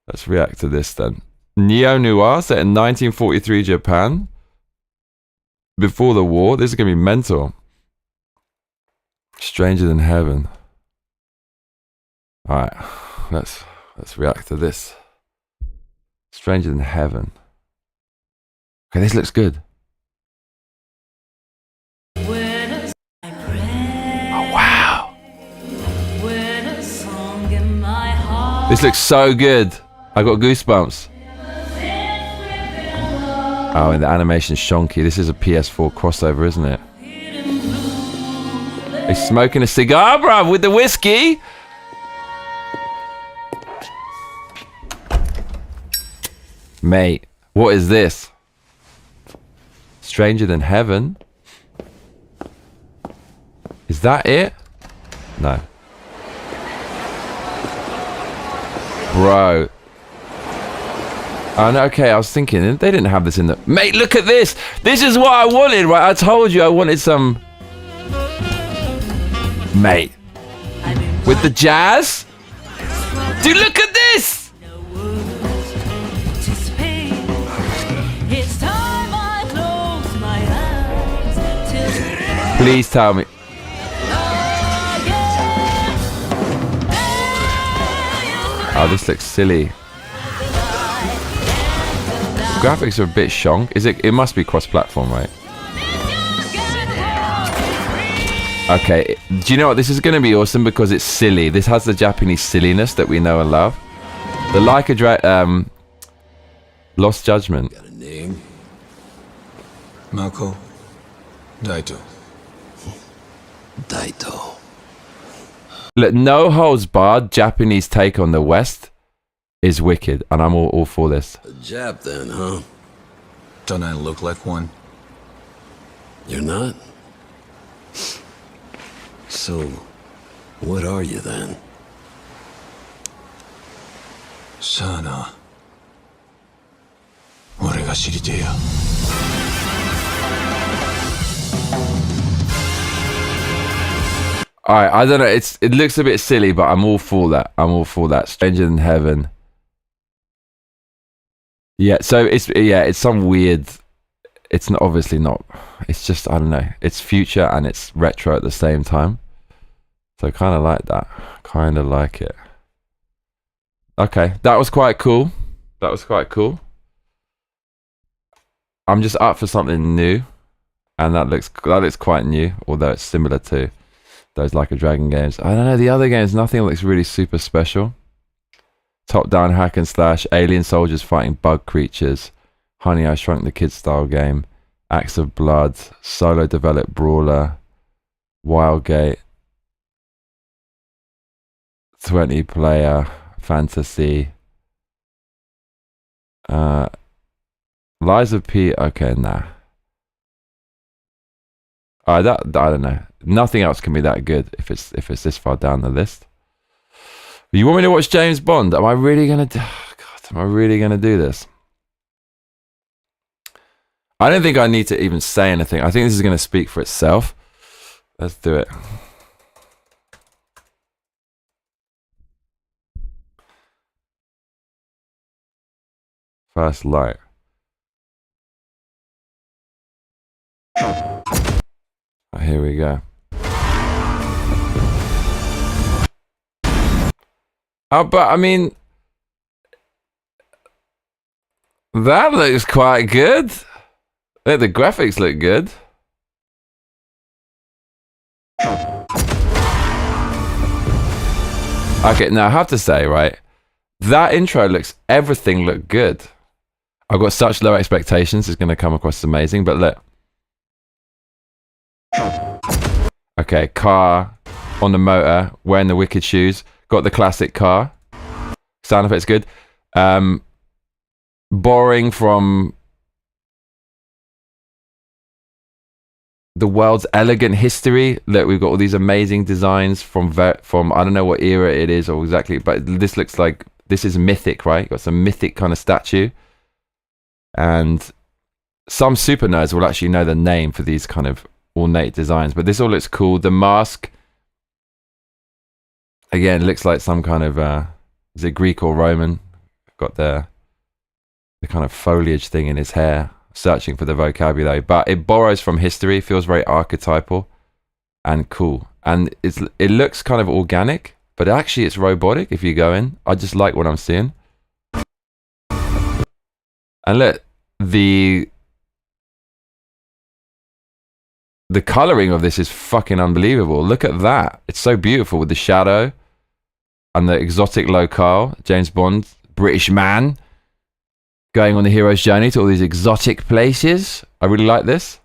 Let's react to this then. Neo Noir, set in 1943 Japan. Before the war. This is gonna be mental. Stranger Than Heaven. All right, let's react to this. Stranger Than Heaven. Okay, this looks good. Oh wow! This looks so good. I got goosebumps. Oh, and the animation's shonky. This is a PS4 crossover, isn't it? He's smoking a cigar, bruv, with the whiskey. Mate, what is this? Stranger Than Heaven? Is that it? No. Bro. Oh, no, okay, I was thinking, they didn't have this in the... Mate, look at this! This is what I wanted, right? I told you I wanted some... Mate. With the jazz? Dude, look at this! Please tell me. Oh, this looks silly. Graphics are a bit shonk. Is it? It must be cross-platform, right? Okay. Do you know what? This is going to be awesome because it's silly. This has the Japanese silliness that we know and love. The Lost Judgment. Got a name? Mako Daito. Daito. Look, no holds barred Japanese take on the West is wicked, and I'm all for this. A Jap then, huh? Don't I look like one? You're not? So, what are you then? Sana. 俺が知りてえや。Alright, I don't know. It looks a bit silly, but I'm all for that. I'm all for that. Stranger Than Heaven. Yeah, so it's some weird. It's not, obviously not. It's just, I don't know. It's future and it's retro at the same time. So I kind of like that. Kind of like it. Okay, that was quite cool. That was quite cool. I'm just up for something new, and that looks quite new, although it's similar to those Like a Dragon games. I don't know, the other games, nothing looks really super special. Top-down hack and slash, alien soldiers fighting bug creatures, Honey, I Shrunk the Kids style game, Acts of Blood, solo developed brawler, Wildgate, 20-player fantasy, Lies of P. Okay, nah. I don't know. Nothing else can be that good if it's this far down the list. You want me to watch James Bond? Am I really gonna do? God, am I really gonna do this? I don't think I need to even say anything. I think this is gonna speak for itself. Let's do it. First Light. Oh, here we go. But I mean, that looks quite good. The graphics look good. Okay, now I have to say, right, that intro everything looked good. I've got such low expectations, it's going to come across amazing, but look, Okay, car on the motor, wearing the wicked shoes. Got the classic car. Sound effects good. Borrowing from the world's elegant history. Look, we've got all these amazing designs from I don't know what era it is or exactly, but this looks like this is mythic, right? Got some mythic kind of statue. And some super nerds will actually know the name for these kind of ornate designs, but this all looks cool. The mask, again, looks like some kind of is it Greek or Roman? Got the kind of foliage thing in his hair, searching for the vocabulary, but it borrows from history, feels very archetypal and cool, and it looks kind of organic, but actually it's robotic if you go in. I just like what I'm seeing. And look, the coloring of this is fucking unbelievable. Look at that. It's so beautiful with the shadow and the exotic locale. James Bond, British man, going on the hero's journey to all these exotic places. I really like this.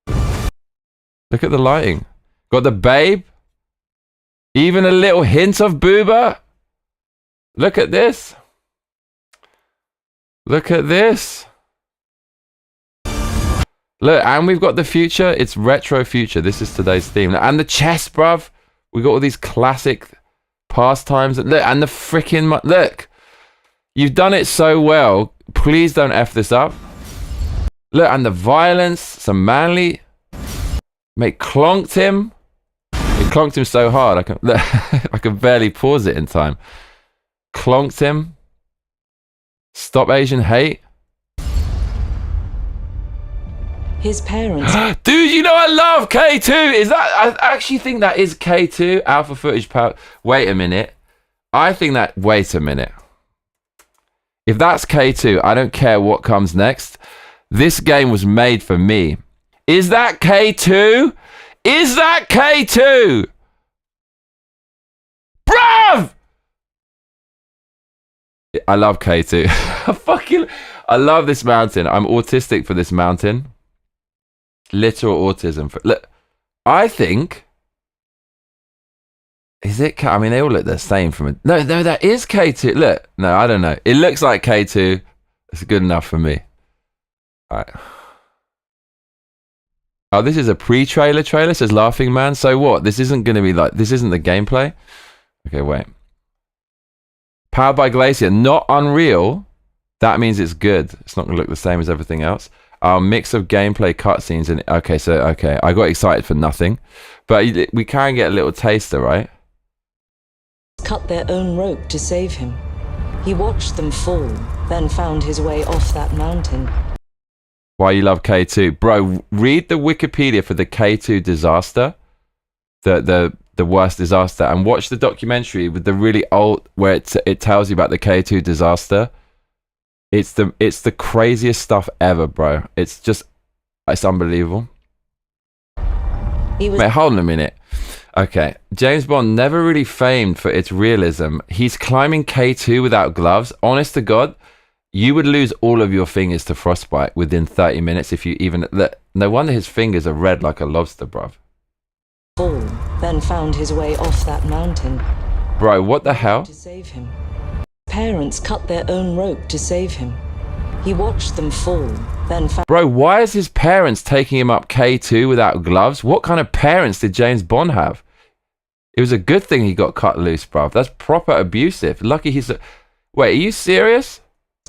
Look at the lighting. Got the babe. Even a little hint of booba. Look at this. Look at this. Look, and we've got the future. It's retro future. This is today's theme. And the chest, bruv. We got all these classic pastimes. Look, and the freaking... Look. You've done it so well. Please don't F this up. Look, and the violence. Some manly... Mate, clonked him. It clonked him so hard. I can barely pause it in time. Clonked him. Stop Asian hate. His parents. Dude, you know I love K2. Is that? I actually think that is K2 alpha footage power. Wait a minute. I think that. Wait a minute. If that's K2, I don't care what comes next. This game was made for me. Is that K2? Is that K2? Bruv! I love K2. I love this mountain. I'm autistic for this mountain. Literal autism. Look, I think... Is it... I mean, they all look the same from... No, that is K2. Look. No, I don't know. It looks like K2. It's good enough for me. Alright. Oh, this is a pre-trailer trailer, says Laughing Man. So what? This isn't going to be like... This isn't the gameplay? Okay, wait. Powered by Glacier. Not Unreal. That means it's good. It's not going to look the same as everything else. Mix of gameplay, cutscenes, and... Okay, I got excited for nothing. But we can get a little taster, right? Cut their own rope to save him. He watched them fall, then found his way off that mountain. Why you love K2? Bro, read the Wikipedia for the K2 disaster. The worst disaster. And watch the documentary with the really old... Where it tells you about the K2 disaster. It's the craziest stuff ever, bro. It's unbelievable. Wait, hold on a minute. Okay, James Bond never really famed for its realism. He's climbing K2 without gloves. Honest to God, you would lose all of your fingers to frostbite within 30 minutes if you even... No wonder his fingers are red like a lobster, bruv. Fall, then found his way off that mountain. Bro, what the hell? To save him. Parents cut their own rope to save him. He watched them fall, then found... Bro, why is his parents taking him up K2 without gloves? What kind of parents did James Bond have? It was a good thing he got cut loose, bruv. That's proper abusive. Lucky he's... Wait, are you serious?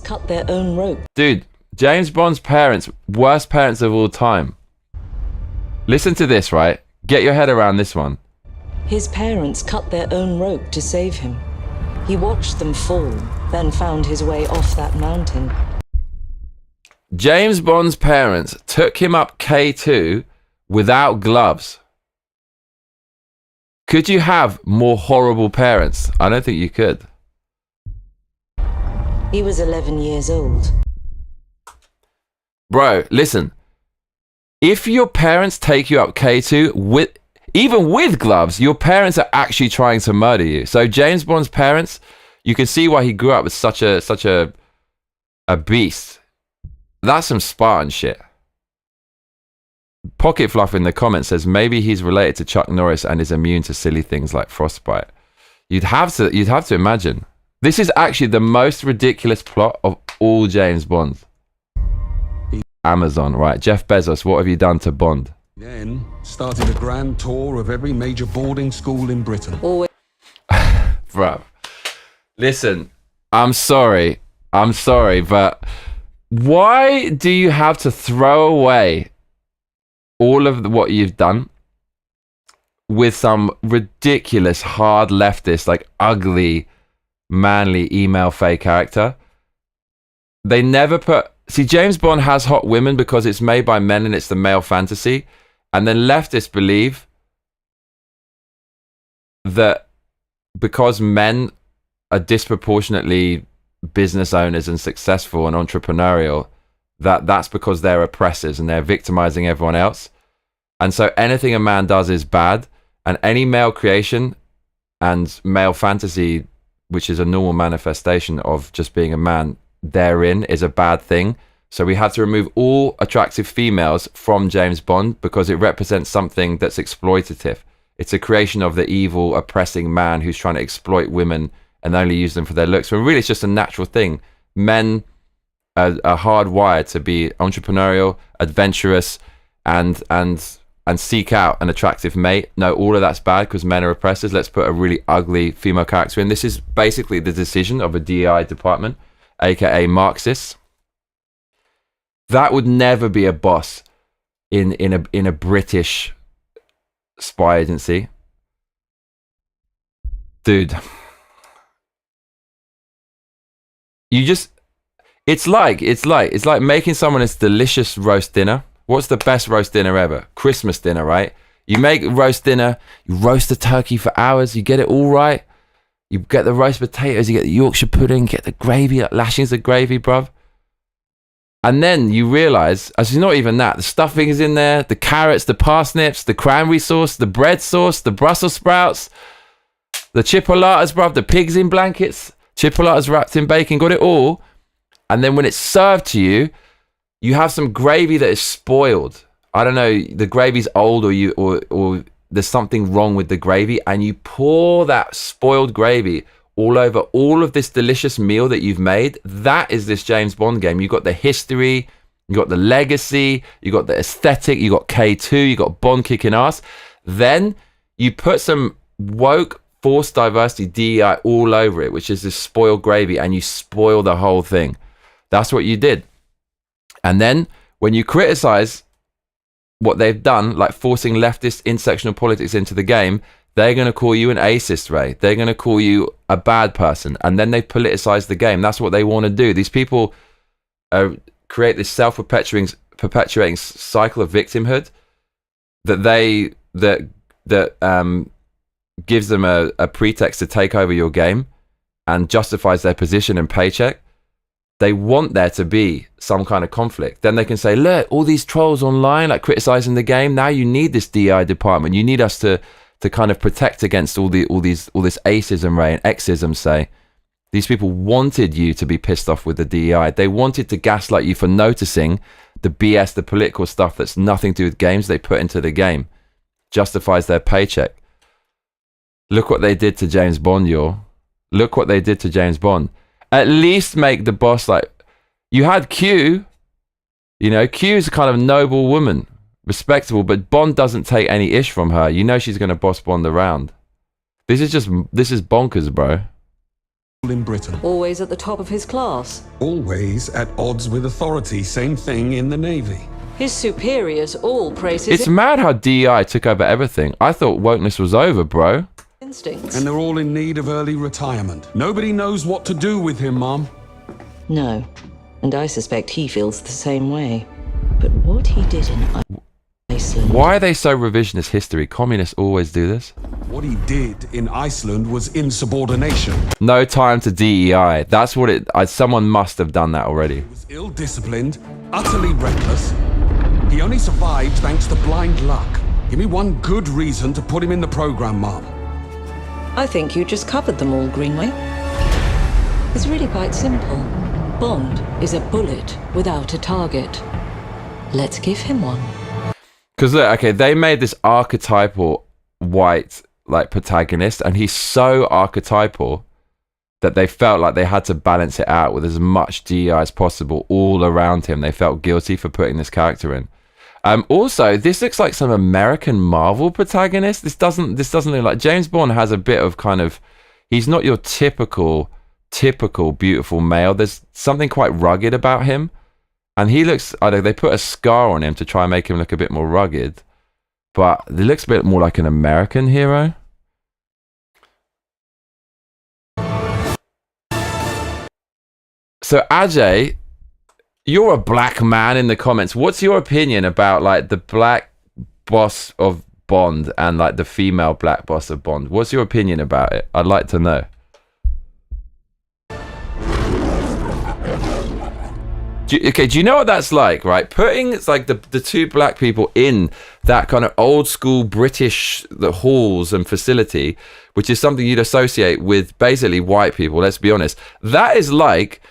Cut their own rope. Dude, James Bond's parents, worst parents of all time. Listen to this, right? Get your head around this one. His parents cut their own rope to save him. He watched them fall, then found his way off that mountain. James Bond's parents took him up K2 without gloves. Could you have more horrible parents? I don't think you could. He was 11 years old. Bro, listen. If your parents take you up K2 even with gloves, your parents are actually trying to murder you. So James Bond's parents, you can see why he grew up as such a beast. That's some Spartan shit. Pocket Fluff in the comments says maybe he's related to Chuck Norris and is immune to silly things like frostbite. You'd have to imagine. This is actually the most ridiculous plot of all James Bonds. Amazon, right? Jeff Bezos, what have you done to Bond? Then started a grand tour of every major boarding school in Britain. Bruv. Listen, I'm sorry, but why do you have to throw away all of what you've done with some ridiculous hard leftist, like ugly, manly email fake character? They never put... See, James Bond has hot women because it's made by men and it's the male fantasy. And then leftists believe that because men are disproportionately business owners and successful and entrepreneurial, that's because they're oppressors and they're victimizing everyone else. And so anything a man does is bad, and any male creation and male fantasy, which is a normal manifestation of just being a man, therein is a bad thing. So we had to remove all attractive females from James Bond because it represents something that's exploitative. It's a creation of the evil, oppressing man who's trying to exploit women and only use them for their looks. When really it's just a natural thing. Men are hardwired to be entrepreneurial, adventurous, and seek out an attractive mate. No, all of that's bad because men are oppressors. Let's put a really ugly female character in. This is basically the decision of a DEI department, aka Marxists. That would never be a boss in a British spy agency. Dude. You just... It's like making someone a delicious roast dinner. What's the best roast dinner ever? Christmas dinner, right? You make roast dinner, you roast the turkey for hours, you get it all right. You get the roast potatoes, you get the Yorkshire pudding, get the gravy, like lashings of gravy, bruv. And then you realize, as not even that, the stuffing is in there, the carrots, the parsnips, the cranberry sauce, the bread sauce, the Brussels sprouts, the chipolatas, bruv, the pigs in blankets, chipolatas wrapped in bacon, got it all. And then when it's served to you, you have some gravy that is spoiled. I don't know, the gravy's old or there's something wrong with the gravy, and you pour that spoiled gravy all over all of this delicious meal that you've made. That is this James Bond game. You got the history, you got the legacy, you got the aesthetic, you got K2, you got Bond kicking ass. Then you put some woke forced diversity DEI all over it, which is this spoiled gravy, and you spoil the whole thing. That's what you did. And then when you criticize what they've done, like forcing leftist intersectional politics into the game, they're going to call you an acist, Ray. They're going to call you a bad person. And then they politicize the game. That's what they want to do. These people create this self-perpetuating cycle of victimhood that gives them a pretext to take over your game and justifies their position and paycheck. They want there to be some kind of conflict. Then they can say, look, all these trolls online, like criticizing the game. Now you need this DI department. You need us to kind of protect against all this acism, Ray, and exism, say. These people wanted you to be pissed off with the DEI. They wanted to gaslight you for noticing the BS, the political stuff that's nothing to do with games they put into the game. Justifies their paycheck. Look what they did to James Bond, y'all. Look what they did to James Bond. At least make the boss like... You had Q. You know, Q's a kind of noble woman. Respectable, but Bond doesn't take any ish from her. You know she's going to boss Bond around. This is bonkers, bro. In Britain. Always at the top of his class. Always at odds with authority. Same thing in the Navy. His superiors all praise his It's mad how DEI took over everything. I thought wokeness was over, bro. instincts. And they're all in need of early retirement. Nobody knows what to do with him, Mom. No, and I suspect he feels the same way. But what he did in Iceland... Why are they so revisionist history? Communists always do this. What he did in Iceland was insubordination. No time to DEI. That's what it... someone must have done that already. He was ill-disciplined, utterly reckless. He only survived thanks to blind luck. Give me one good reason to put him in the program, Mom. I think you just covered them all, Greenway. It's really quite simple. Bond is a bullet without a target. Let's give him one. Because look, okay, they made this archetypal white like protagonist, and he's so archetypal that they felt like they had to balance it out with as much DEI as possible all around him. They felt guilty for putting this character in. Also, this looks like some American Marvel protagonist. This doesn't look like James Bond. Has a bit of kind of, he's not your typical beautiful male. There's something quite rugged about him, and he looks, I don't know, they put a scar on him to try and make him look a bit more rugged, but he looks a bit more like an American hero. So Ajay, you're a black man in the comments. What's your opinion about like the black boss of Bond and like the female black boss of Bond? What's your opinion about it? I'd like to know. Do you know what that's like, right? Putting it's like the two black people in that kind of old school British halls and facility, which is something you'd associate with basically white people, let's be honest. That is like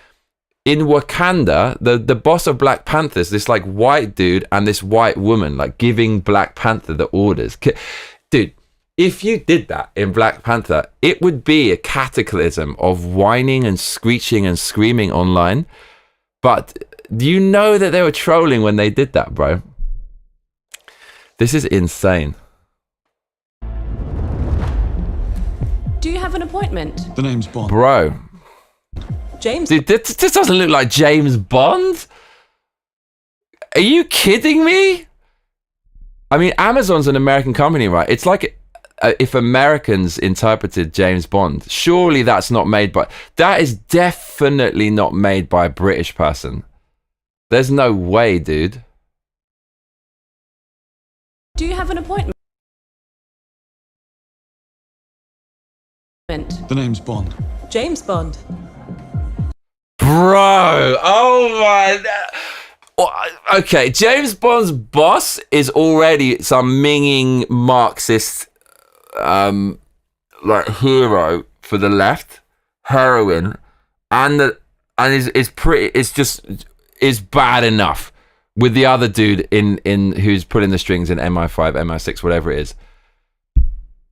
in Wakanda, the boss of Black Panthers, this like white dude and this white woman like giving Black Panther the orders. Dude, if you did that in Black Panther, it would be a cataclysm of whining and screeching and screaming online. But you know that they were trolling when they did that, bro. This is insane. Do you have an appointment? The name's Bond. Bro. James? Dude, this doesn't look like James Bond. Are you kidding me? I mean, Amazon's an American company, right? It's like if Americans interpreted James Bond. Surely that's not made by... That is definitely not made by a British person. There's no way, dude. Do you have an appointment? The name's Bond. James Bond. Bro, oh my... Okay, James Bond's boss is already some minging Marxist like hero for the left, heroine, and is pretty, is bad enough with the other dude in who's pulling the strings in MI5, MI6, whatever it is.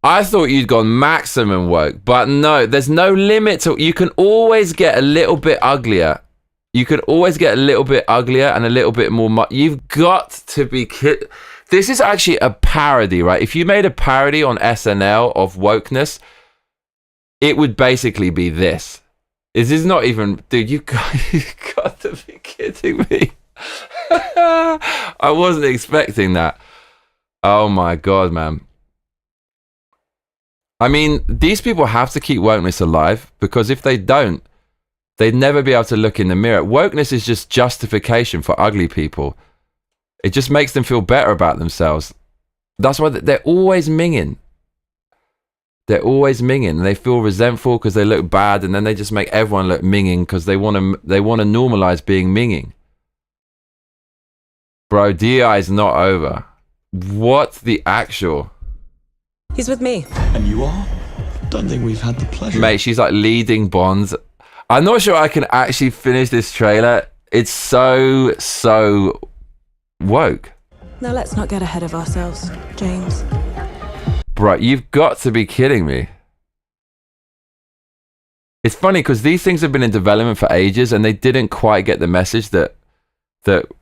I thought you'd gone maximum woke, but no, there's no limit to... You can always get a little bit uglier. You can always get a little bit uglier and a little bit more... You've got to be kid. This is actually a parody, right? If you made a parody on SNL of wokeness, it would basically be this. This is not even... Dude, you've got to be kidding me. I wasn't expecting that. Oh my God, man. I mean, these people have to keep wokeness alive, because if they don't, they'd never be able to look in the mirror. Wokeness is just justification for ugly people. It just makes them feel better about themselves. That's why they're always minging. They're always minging, and they feel resentful because they look bad, and then they just make everyone look minging because they want to normalize being minging. Bro, DI is not over. What the actual... He's with me. And you are? Don't think we've had the pleasure. Mate, she's like leading Bonds. I'm not sure I can actually finish this trailer. It's so woke. Now let's not get ahead of ourselves, James. Bro, you've got to be kidding me. It's funny because these things have been in development for ages and they didn't quite get the message that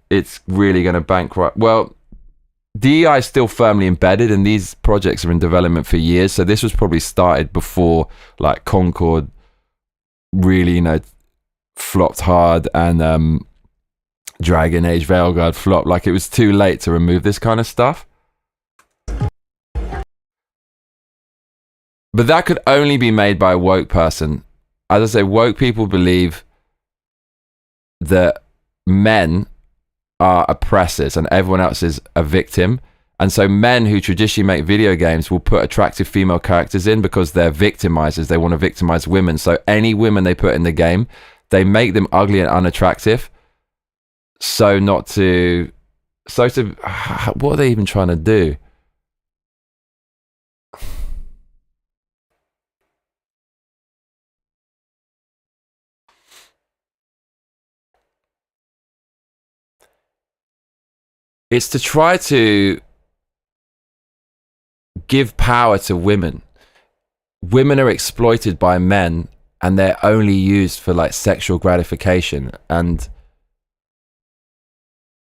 it's really going to bankrupt. Well, DEI is still firmly embedded, and these projects are in development for years. So this was probably started before like Concord really, flopped hard, and Dragon Age Veilguard flopped. Like, it was too late to remove this kind of stuff. But that could only be made by a woke person. As I say, woke people believe that men are oppressors and everyone else is a victim. And so men who traditionally make video games will put attractive female characters in because they're victimizers. They want to victimize women. So any women they put in the game, they make them ugly and unattractive. What are they even trying to do? It's to try to give power to women. Women are exploited by men, and they're only used for like sexual gratification, and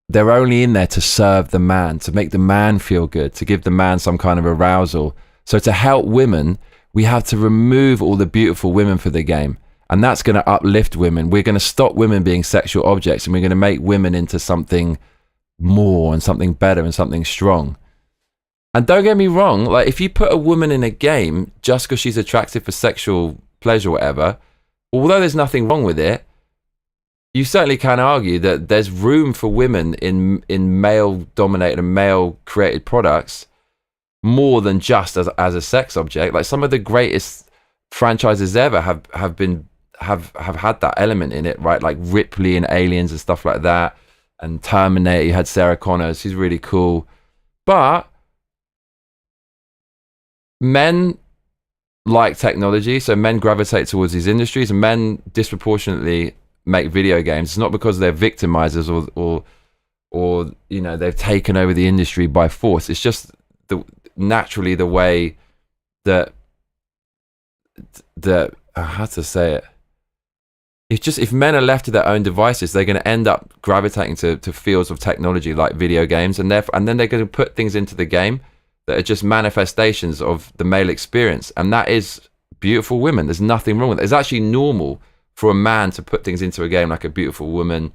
they're only in there to serve the man, to make the man feel good, to give the man some kind of arousal. So to help women, we have to remove all the beautiful women for the game, and that's going to uplift women. We're going to stop women being sexual objects, and we're going to make women into something more and something better and something strong. And don't get me wrong, like if you put a woman in a game just because she's attractive for sexual pleasure or whatever, although there's nothing wrong with it, you certainly can argue that there's room for women in male-dominated and male-created products more than just as a sex object. Like some of the greatest franchises ever have had that element in it, right? Like Ripley and Aliens and stuff like that, and Terminator. You had Sarah Connor. She's really cool, but men like technology, so men gravitate towards these industries, and men disproportionately make video games. It's not because they're victimizers or you know, they've taken over the industry by force. It's just naturally the way that how to say it. It's just, if men are left to their own devices, they're going to end up gravitating to fields of technology like video games, and then they're going to put things into the game that are just manifestations of the male experience, and that is beautiful women. There's nothing wrong with it. It's actually normal for a man to put things into a game like a beautiful woman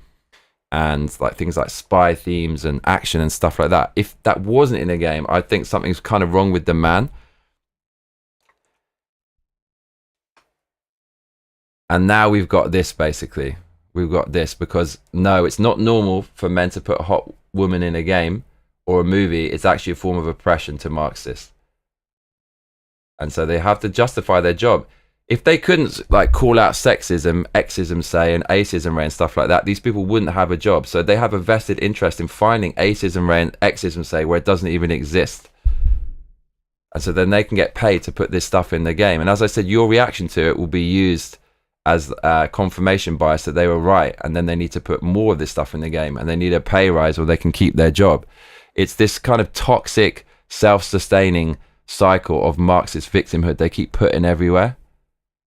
and like things like spy themes and action and stuff like that. If that wasn't in a game, I think something's kind of wrong with the man. And now we've got this, basically. We've got this because, no, it's not normal for men to put a hot woman in a game or a movie. It's actually a form of oppression to Marxists. And so they have to justify their job. If they couldn't like call out sexism, exism, say, and acism, and stuff like that, these people wouldn't have a job. So they have a vested interest in finding acism, and exism, say, where it doesn't even exist. And so then they can get paid to put this stuff in the game. And as I said, your reaction to it will be used as confirmation bias that they were right, and then they need to put more of this stuff in the game, and they need a pay rise or they can keep their job. It's this kind of toxic, self-sustaining cycle of Marxist victimhood they keep putting everywhere.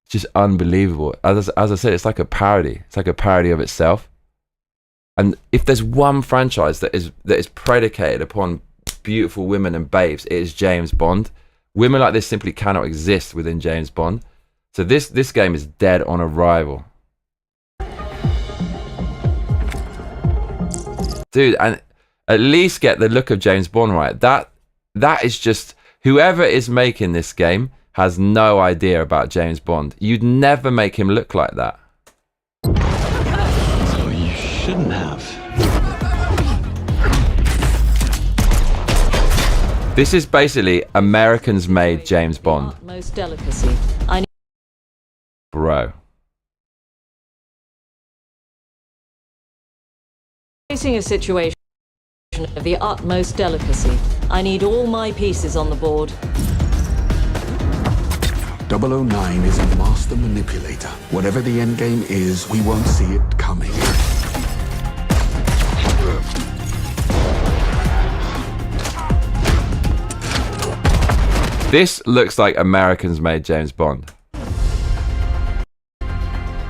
It's just unbelievable. As I said, it's like a parody. It's like a parody of itself. And if there's one franchise that is predicated upon beautiful women and babes, it is James Bond. Women like this simply cannot exist within James Bond. So this game is dead on arrival. Dude, and at least get the look of James Bond right. That is just, whoever is making this game has no idea about James Bond. You'd never make him look like that. So you shouldn't have. This is basically Americans made James Bond. Most delicacy. Bro. Facing a situation of the utmost delicacy. I need all my pieces on the board. 009 is a master manipulator. Whatever the end game is, we won't see it coming. This looks like Americans made James Bond.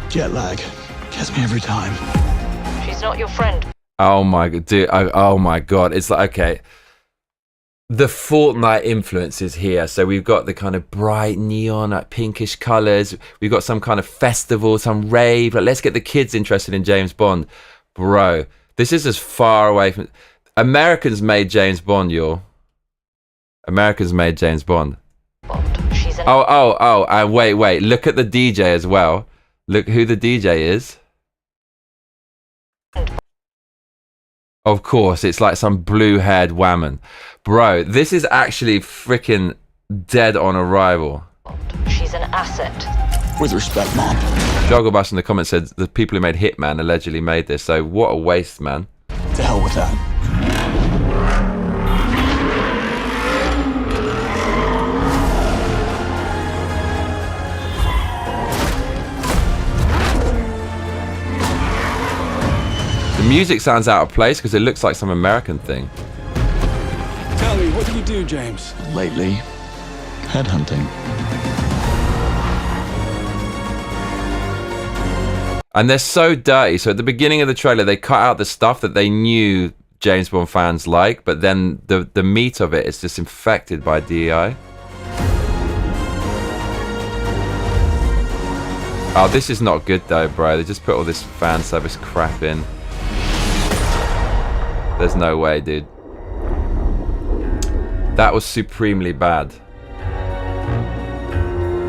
Jet lag. Gets me every time. She's not your friend. Oh my god, dude. Oh my god. It's like, okay. The Fortnite influence is here. So we've got the kind of bright neon, like pinkish colors. We've got some kind of festival, some rave. Like, let's get the kids interested in James Bond. Bro, this is as far away from... Americans made James Bond, y'all. Americans made James Bond. She's an Wait. Look at the DJ as well. Look who the DJ is. Of course, it's like some blue-haired whammon. Bro, this is actually freaking dead on arrival. She's an asset. With respect, Mom. Jogglebus in the comments said the people who made Hitman allegedly made this, so what a waste, man. To hell with that. The music sounds out of place because it looks like some American thing. Tell me, what do you do, James? Lately, headhunting. And they're so dirty. So at the beginning of the trailer, they cut out the stuff that they knew James Bond fans like, but then the meat of it is just infected by DEI. Oh, this is not good though, bro. They just put all this fan service crap in. There's no way, dude. That was supremely bad.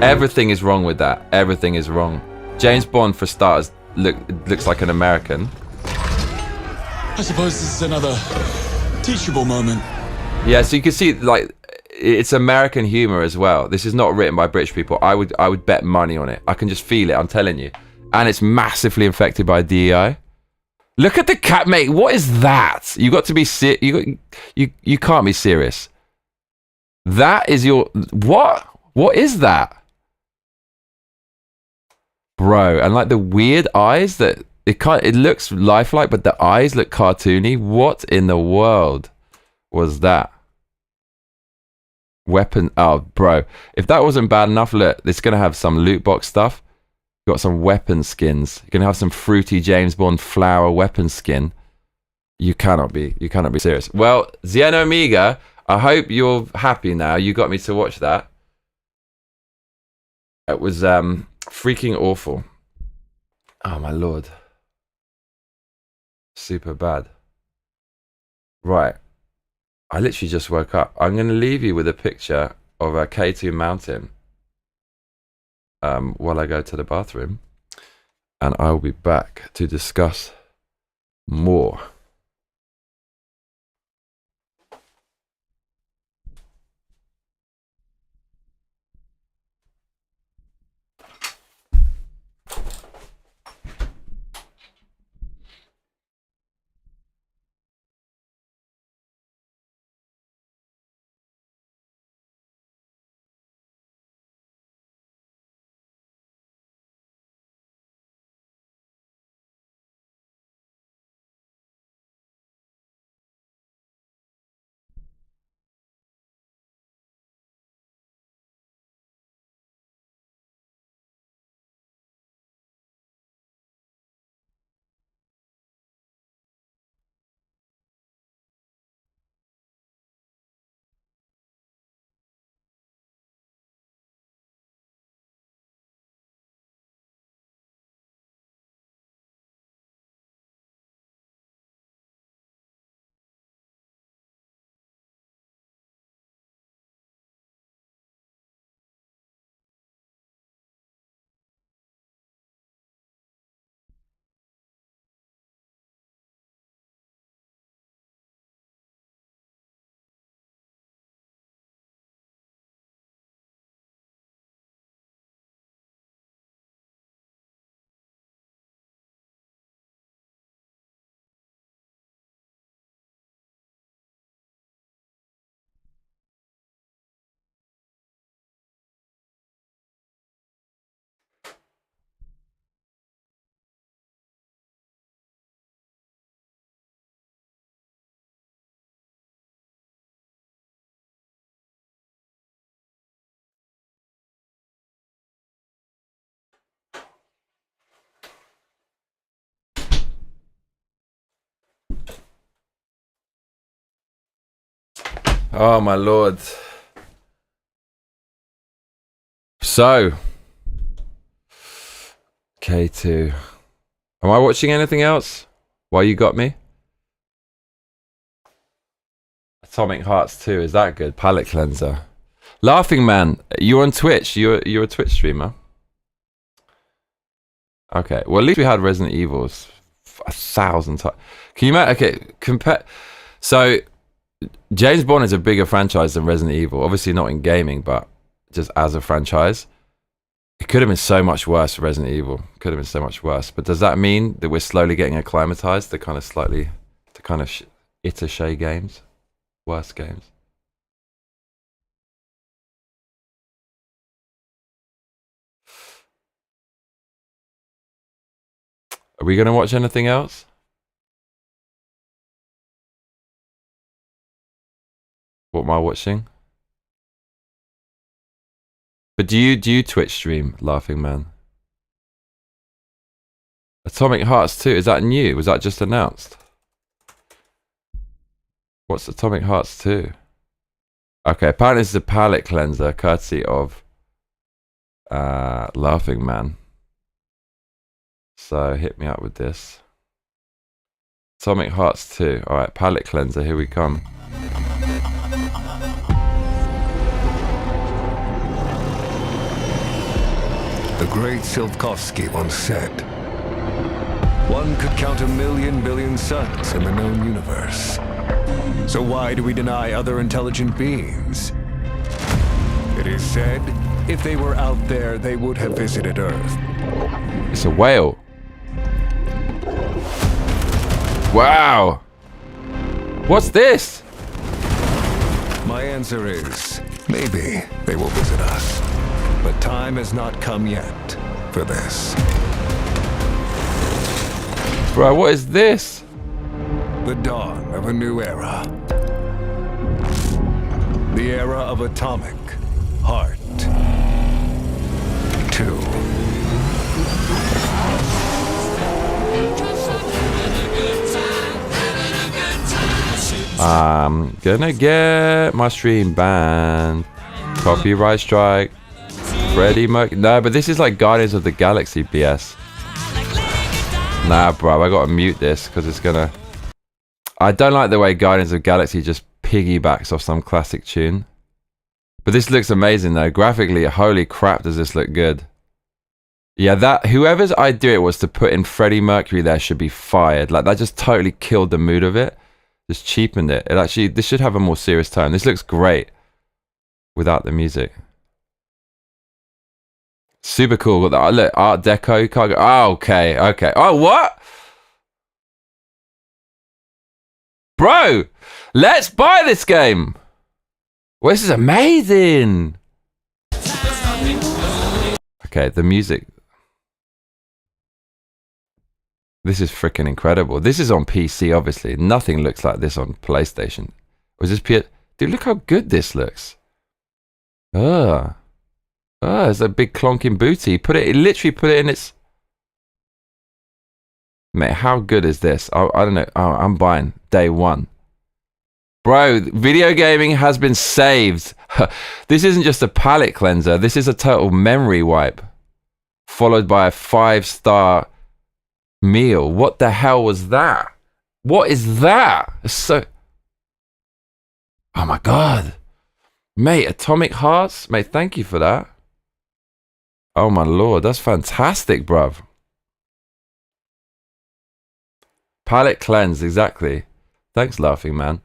Everything is wrong with that. Everything is wrong. James Bond, for starters, looks like an American. I suppose this is another teachable moment. Yeah, so you can see, like, it's American humor as well. This is not written by British people. I would bet money on it. I can just feel it, I'm telling you. And it's massively infected by DEI. Look at the cat, mate. What is that? You got to be you can't be serious. That is your what? What is that? Bro, and like the weird eyes that it looks lifelike, but the eyes look cartoony. What in the world was that? Weapon. Oh, bro. If that wasn't bad enough, look, it's going to have some loot box stuff. Got some weapon skins. You're going to have some fruity James Bond flower weapon skin. You cannot be serious. Well, Xeno Amiga, I hope you're happy now. You got me to watch that. It was freaking awful. Oh my lord. Super bad. Right. I literally just woke up. I'm going to leave you with a picture of a K2 mountain while I go to the bathroom. And I will be back to discuss more. Oh my lord. So, K2. Am I watching anything else? Why you got me? Atomic Hearts 2, is that good? Palette cleanser. Laughing Man, you're on Twitch. You're a Twitch streamer. Okay, well at least we had Resident Evils 1,000 times. Can you imagine? Okay, compare. So James Bond is a bigger franchise than Resident Evil. Obviously not in gaming, but just as a franchise. It could have been so much worse for Resident Evil. Could have been so much worse. But does that mean that we're slowly getting acclimatized to kind of Itaché games? Worse games. Are we going to watch anything else? What am I watching? But do you Twitch stream, Laughing Man? Atomic Hearts 2, is that new? Was that just announced? What's Atomic Hearts 2? Okay, apparently this is a palette cleanser courtesy of Laughing Man. So hit me up with this. Atomic Hearts 2. Alright, palette cleanser, here we come. The great Silkovsky once said, one could count 1,000,000 billion suns in the known universe. So why do we deny other intelligent beings? It is said, if they were out there, they would have visited Earth. It's a whale. Wow. What's this? My answer is, maybe they will visit us. But time has not come yet for this. Bro, what is this? The dawn of a new era. The era of Atomic Heart 2. I'm gonna get my stream banned. Copyright strike. Freddie Mercury. No, but this is like Guardians of the Galaxy BS. Nah, bro, I gotta mute this because it's gonna... I don't like the way Guardians of the Galaxy just piggybacks off some classic tune. But this looks amazing though. Graphically, holy crap, does this look good. Yeah, that... Whoever's idea it was to put in Freddie Mercury there should be fired. Like, that just totally killed the mood of it. Just cheapened it. It actually... This should have a more serious tone. This looks great without the music. Super cool. Got that. Look, Art Deco. You can't go. Oh, okay. Okay. Oh, what? Bro, let's buy this game. Well, this is amazing. Okay, the music. This is freaking incredible. This is on PC, obviously. Nothing looks like this on PlayStation. Was this PS? Dude, look how good this looks. Ugh. Oh, it's a big clonking booty. It literally put it in its... Mate, how good is this? I don't know. Oh, I'm buying day one. Bro, video gaming has been saved. This isn't just a palette cleanser. This is a total memory wipe. Followed by a 5-star meal. What the hell was that? What is that? It's so... Oh my god. Mate, Atomic Hearts? Mate, thank you for that. Oh my lord, that's fantastic, bruv. Palette cleanse, exactly. Thanks, Laughing Man.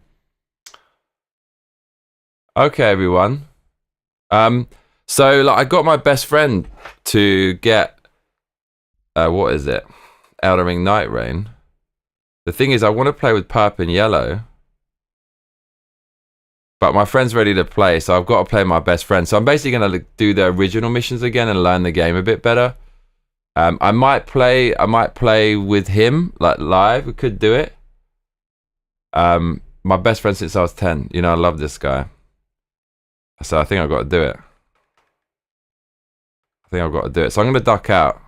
Okay, everyone. So like, I got my best friend to get what is it? Elden Ring Night Rain. The thing is, I want to play with purple and yellow. But my friend's ready to play, so I've got to play my best friend. So I'm basically going to do the original missions again and learn the game a bit better. I might play with him, like live. We could do it. My best friend since I was 10. You know, I love this guy. So I think I've got to do it. So I'm going to duck out.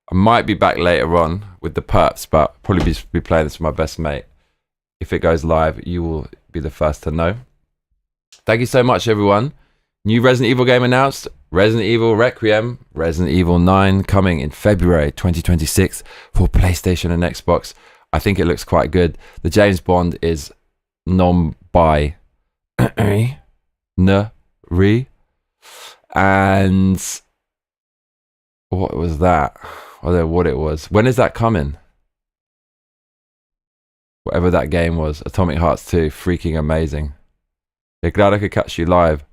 I might be back later on with the perps, but probably be playing this with my best mate. If it goes live, you will be the first to know. Thank you so much, everyone. New Resident Evil game announced. Resident Evil Requiem. Resident Evil 9 coming in February 2026 for PlayStation and Xbox. I think it looks quite good. The James Bond is non-bi. And what was that? I don't know what it was. When is that coming? Whatever that game was. Atomic Hearts 2. Freaking amazing. Yeah, glad I could catch you live.